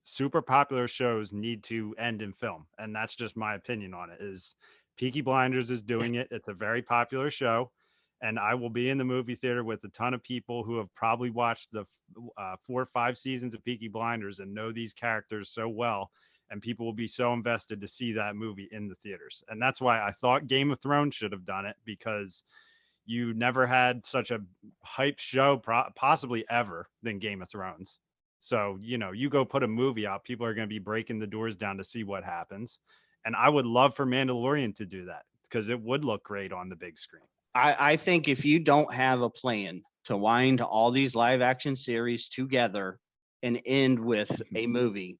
[SPEAKER 1] super popular shows need to end in film. And that's just my opinion on it. Is Peaky Blinders is doing it. It's a very popular show. And I will be in the movie theater with a ton of people who have probably watched the 4 or 5 seasons of Peaky Blinders and know these characters so well. And people will be so invested to see that movie in the theaters. And that's why I thought Game of Thrones should have done it, because you never had such a hype show possibly ever than Game of Thrones. So, you go put a movie out, people are going to be breaking the doors down to see what happens. And I would love for Mandalorian to do that, because it would look great on the big screen.
[SPEAKER 3] I think if you don't have a plan to wind all these live action series together and end with a movie,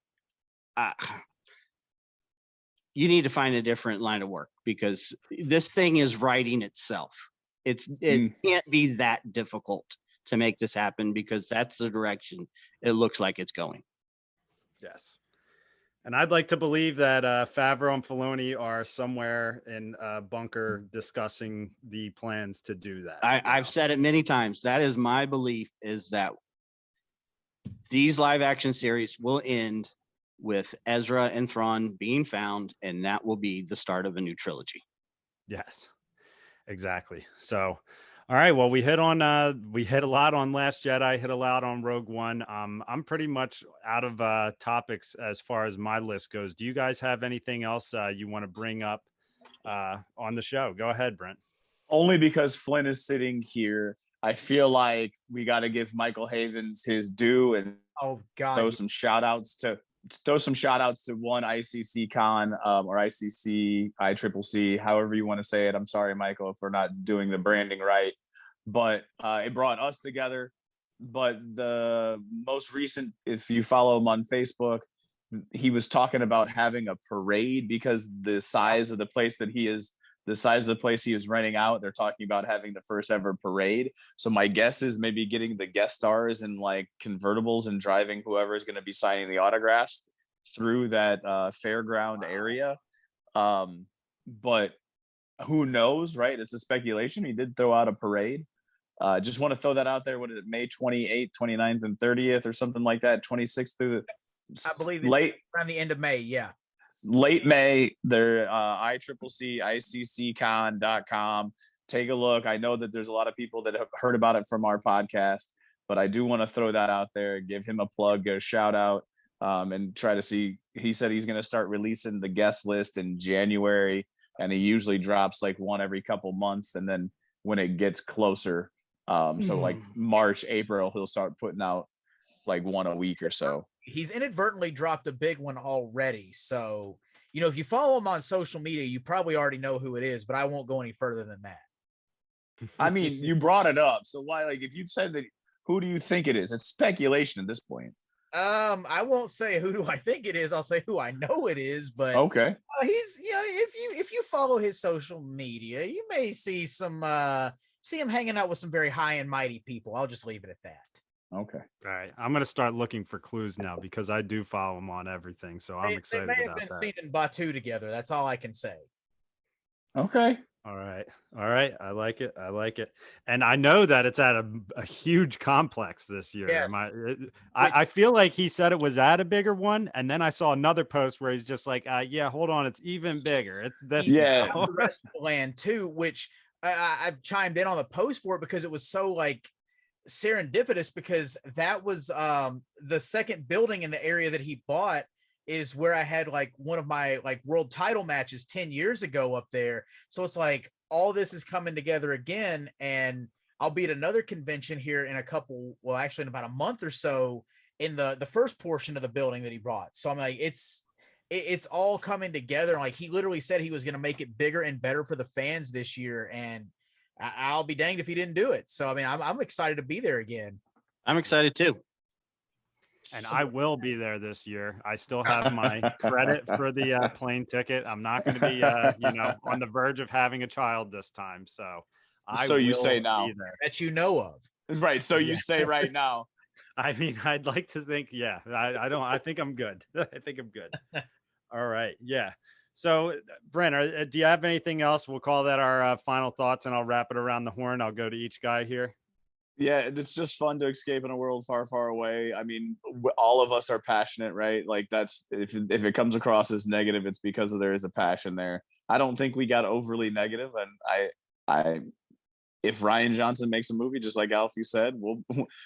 [SPEAKER 3] you need to find a different line of work, because this thing is writing itself. It can't be that difficult to make this happen, because that's the direction it looks like it's going.
[SPEAKER 1] Yes. And I'd like to believe that Favreau and Filoni are somewhere in a bunker discussing the plans to do that.
[SPEAKER 3] I've said it many times. That is my belief, is that these live action series will end with Ezra and Thrawn being found, and that will be the start of a new trilogy.
[SPEAKER 1] Yes, exactly. So, all right. Well, we hit a lot on Last Jedi, hit a lot on Rogue One. I'm pretty much out of topics as far as my list goes. Do you guys have anything else you want to bring up on the show? Go ahead, Brent.
[SPEAKER 2] Only because Flynn is sitting here, I feel like we got to give Michael Havens his due and
[SPEAKER 4] Oh God.
[SPEAKER 2] throw some shout outs to one ICC con or ICC ICCC, however you want to say it. I'm sorry, Michael, if we're not doing the branding right, but it brought us together. But the most recent, if you follow him on Facebook, he was talking about having a parade because the size of the place he is renting out, they're talking about having the first ever parade. So my guess is maybe getting the guest stars in like convertibles and driving whoever is going to be signing the autographs through that fairground area. But who knows, right? It's a speculation. He did throw out a parade. Just want to throw that out there. What is it, May 28th, 29th, and 30th or something like that? 26th through
[SPEAKER 4] I believe it's
[SPEAKER 2] late
[SPEAKER 4] around the end of May. Yeah.
[SPEAKER 2] Late May. They're ICCC, ICCCon.com. Take a look. I know that there's a lot of people that have heard about it from our podcast, but I do want to throw that out there, give him a plug, a shout out, and try to see. He said he's going to start releasing the guest list in January, and he usually drops like one every couple months. And then when it gets closer, so like March, April, he'll start putting out like one a week or so.
[SPEAKER 4] He's inadvertently dropped a big one already. So, you know, if you follow him on social media, you probably already know who it is, but I won't go any further than that.
[SPEAKER 2] I mean, you brought it up. So why, like, if you said that, who do you think it is? It's speculation at this point.
[SPEAKER 4] I won't say who do I think it is. I'll say who I know it is, but
[SPEAKER 2] okay.
[SPEAKER 4] He's, you know, if you follow his social media, you may see him hanging out with some very high and mighty people. I'll just leave it at that.
[SPEAKER 2] Okay.
[SPEAKER 1] All right. I'm going to start looking for clues now because I do follow him on everything. So I'm excited
[SPEAKER 4] they may
[SPEAKER 1] about
[SPEAKER 4] have been
[SPEAKER 1] that.
[SPEAKER 4] seen in Batu together. That's all I can say.
[SPEAKER 2] Okay.
[SPEAKER 1] All right. All right. I like it. I like it. And I know that it's at a huge complex this year.
[SPEAKER 4] Yes.
[SPEAKER 1] I feel like he said it was at a bigger one. And then I saw another post where he's just like, yeah, hold on. It's even bigger. It's this.
[SPEAKER 2] Yeah.
[SPEAKER 4] The rest of the land too, which I've chimed in on the post for it because it was so like serendipitous, because that was the second building in the area that he bought is where I had like one of my like world title matches 10 years ago up there. So it's like all this is coming together again, and I'll be at another convention here in actually in about a month or so in the first portion of the building that he bought. So I'm like, it's all coming together. Like he literally said he was going to make it bigger and better for the fans this year, and I'll be danged if he didn't do it. So, I mean, I'm excited to be there again.
[SPEAKER 3] I'm excited too.
[SPEAKER 1] And I will be there this year. I still have my credit for the plane ticket. I'm not going to be, on the verge of having a child this time. So
[SPEAKER 2] you say now
[SPEAKER 4] that you know of.
[SPEAKER 2] Right. So you say right now.
[SPEAKER 1] I mean, I'd like to think, yeah, I think I'm good. I think I'm good. All right. Yeah. So, Brent, do you have anything else? We'll call that our final thoughts, and I'll wrap it around the horn. I'll go to each guy here.
[SPEAKER 2] Yeah, it's just fun to escape in a world far, far away. I mean, all of us are passionate, right? Like that's if it comes across as negative, it's because there is a passion there. I don't think we got overly negative, and I if Rian Johnson makes a movie, just like Alfie said,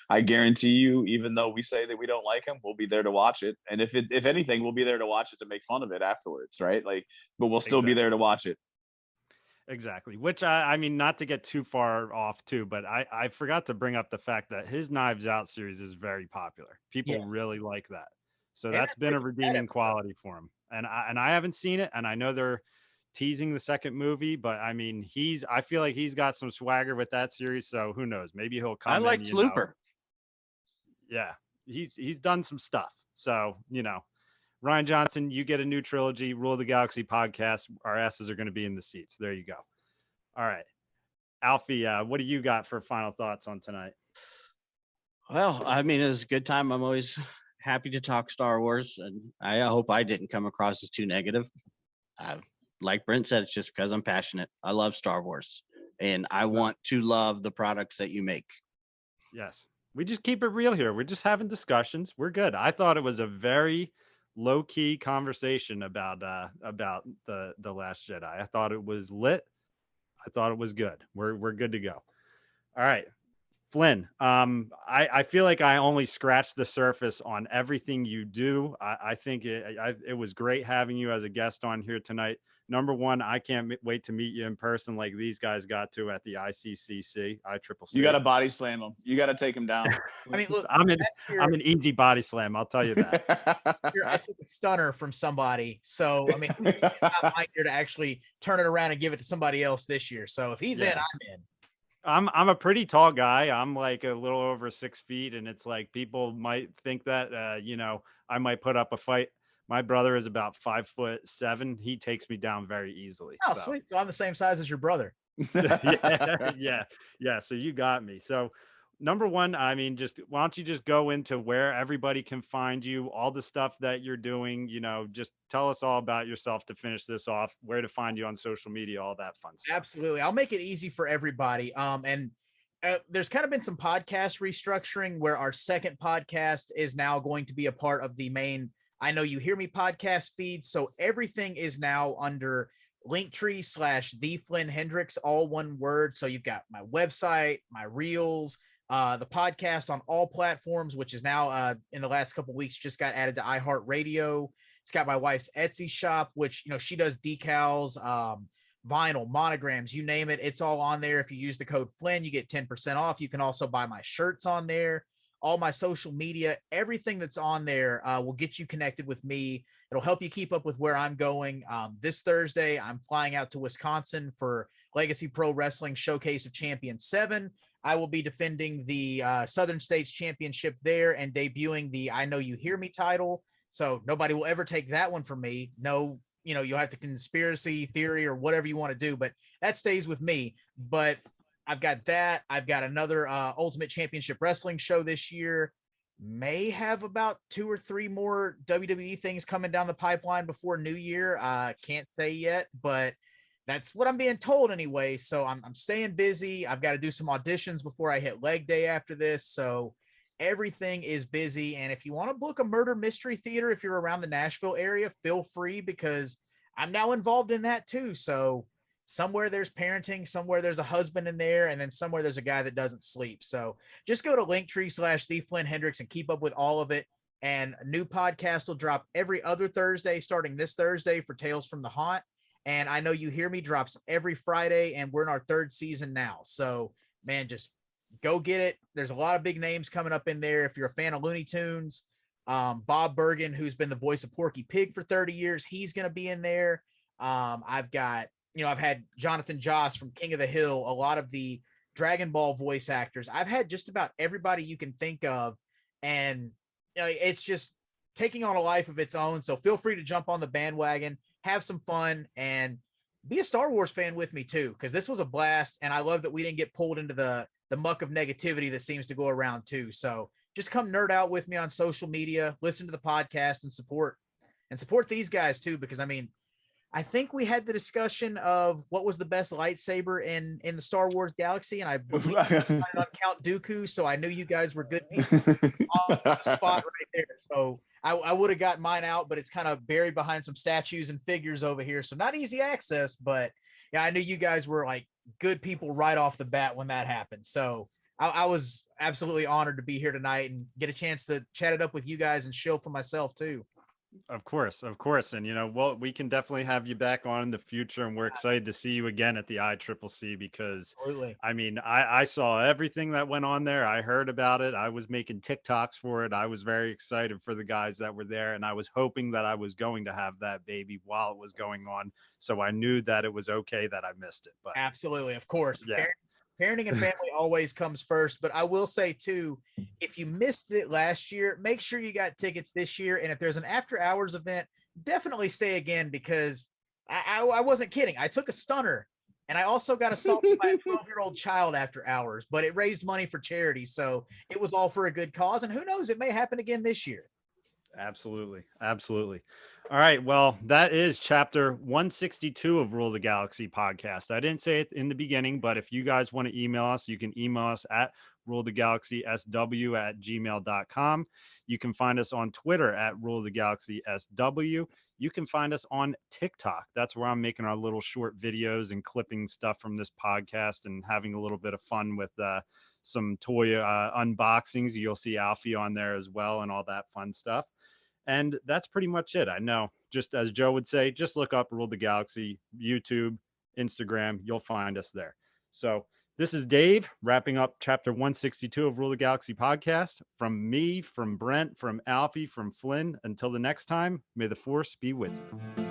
[SPEAKER 2] I guarantee you, even though we say that we don't like him, we'll be there to watch it. And if anything, we'll be there to watch it to make fun of it afterwards, right? Like, but we'll still be there to watch it.
[SPEAKER 1] Exactly. Which I mean, not to get too far off too, but I forgot to bring up the fact that his Knives Out series is very popular. People really like that. So that's been a redeeming quality for him. And I haven't seen it, and I know they're teasing the second movie, but I mean, I feel like he's got some swagger with that series, so who knows? Maybe he'll come.
[SPEAKER 3] I like Looper.
[SPEAKER 1] Yeah, he's done some stuff. So, Rian Johnson, you get a new trilogy, Rule of the Galaxy podcast. Our asses are going to be in the seats. There you go. All right. Alfie, what do you got for final thoughts on tonight?
[SPEAKER 3] Well, I mean, it was a good time. I'm always happy to talk Star Wars, and I hope I didn't come across as too negative. Like Brent said, it's just because I'm passionate. I love Star Wars, and I want to love the products that you make.
[SPEAKER 1] Yes. We just keep it real here. We're just having discussions. We're good. I thought it was a very low key conversation about the Last Jedi. I thought it was lit. I thought it was good. We're good to go. All right. Flynn, I feel like I only scratched the surface on everything you do. I think it was great having you as a guest on here tonight. Number one, I can't wait to meet you in person like these guys got to at the ICCC, ICCC.
[SPEAKER 2] You got to body slam him. You got to take him down.
[SPEAKER 4] I mean, look,
[SPEAKER 1] I'm
[SPEAKER 4] year,
[SPEAKER 1] an easy body slam. I'll tell you that.
[SPEAKER 4] I took a stunner from somebody. So, I mean, it's not my year to actually turn it around and give it to somebody else this year. So if he's in, I'm in.
[SPEAKER 1] I'm a pretty tall guy. I'm like a little over 6 feet, and it's like people might think that you know, I might put up a fight. My brother is about 5'7". He takes me down very easily.
[SPEAKER 4] Oh,
[SPEAKER 1] so.
[SPEAKER 4] sweet! So I'm the same size as your brother.
[SPEAKER 1] yeah. So you got me. So number one, I mean, just why don't you just go into where everybody can find you, all the stuff that you're doing, you know, just tell us all about yourself to finish this off, where to find you on social media, all that fun stuff.
[SPEAKER 4] Absolutely. I'll make it easy for everybody. And there's kind of been some podcast restructuring where our second podcast is now going to be a part of the main I Know You Hear Me podcast feed. So everything is now under Linktree/the Flynn Hendrix, all one word. So you've got my website, my reels, the podcast on all platforms, which is now in the last couple of weeks just got added to iHeartRadio. It's got my wife's Etsy shop, which, you know, she does decals, vinyl, monograms, you name it. It's all on there. If you use the code Flynn, you get 10% off. You can also buy my shirts on there. All my social media, everything that's on there will get you connected with me. It'll help you keep up with where I'm going. This Thursday, I'm flying out to Wisconsin for Legacy Pro Wrestling Showcase of Champions 7. I will be defending the Southern States Championship there and debuting the I Know You Hear Me title. So nobody will ever take that one from me. No, you know, you'll have to conspiracy theory or whatever you want to do, but that stays with me. But I've got that. I've got another Ultimate Championship Wrestling show this year. May have about 2 or 3 more WWE things coming down the pipeline before New Year. Can't say yet, but that's what I'm being told anyway. So I'm staying busy. I've got to do some auditions before I hit leg day after this. So everything is busy. And if you want to book a murder mystery theater, if you're around the Nashville area, feel free, because I'm now involved in that too. So somewhere there's parenting, somewhere there's a husband in there, and then somewhere there's a guy that doesn't sleep. So just go to Linktree/the Flynn Hendrix and keep up with all of it. And a new podcast will drop every other Thursday, starting this Thursday for Tales from the Haunt. And I Know You Hear Me drops every Friday, and we're in our 3rd season now. So man, just go get it. There's a lot of big names coming up in there. If you're a fan of Looney Tunes, Bob Bergen, who's been the voice of Porky Pig for 30 years, he's going to be in there. I've got, you know, I've had Jonathan Joss from King of the Hill, a lot of the Dragon Ball voice actors. I've had just about everybody you can think of. And you know, it's just taking on a life of its own. So feel free to jump on the bandwagon, have some fun, and be a Star Wars fan with me too, because this was a blast. And I love that we didn't get pulled into the muck of negativity that seems to go around too. So just come nerd out with me on social media, listen to the podcast, and support these guys too. Because I mean, I think we had the discussion of what was the best lightsaber in the Star Wars galaxy, and I believe on Count Dooku. So I knew you guys were good people on the spot right there. So I would have got mine out, but it's kind of buried behind some statues and figures over here. So not easy access, but yeah, I knew you guys were like good people right off the bat when that happened. So I was absolutely honored to be here tonight and get a chance to chat it up with you guys and show for myself too.
[SPEAKER 1] Of course. And, you know, well, we can definitely have you back on in the future, and we're excited to see you again at the ICCC, because
[SPEAKER 4] Absolutely.
[SPEAKER 1] I mean, I saw everything that went on there. I heard about it. I was making TikToks for it. I was very excited for the guys that were there, and I was hoping that I was going to have that baby while it was going on. So I knew that it was okay that I missed it. But
[SPEAKER 4] absolutely, of course.
[SPEAKER 1] Yeah.
[SPEAKER 4] Parenting and family always comes first. But I will say too, if you missed it last year, make sure you got tickets this year. And if there's an after hours event, definitely stay again, because I wasn't kidding. I took a stunner, and I also got assaulted by a 12-year-old child after hours, but it raised money for charity. So it was all for a good cause. And who knows, it may happen again this year.
[SPEAKER 1] Absolutely. All right. Well, that is chapter 162 of Rule of the Galaxy podcast. I didn't say it in the beginning, but if you guys want to email us, you can email us at ruleofthegalaxysw@gmail.com. You can find us on Twitter at ruleofthegalaxysw. You can find us on TikTok. That's where I'm making our little short videos and clipping stuff from this podcast and having a little bit of fun with some toy unboxings. You'll see Alfie on there as well and all that fun stuff. And that's pretty much it. I know, just as Joe would say, just look up Rule the Galaxy, YouTube, Instagram. You'll find us there. So this is Dave wrapping up chapter 162 of Rule the Galaxy podcast. From me, from Brent, from Alfie, from Flynn. Until the next time, may the force be with you.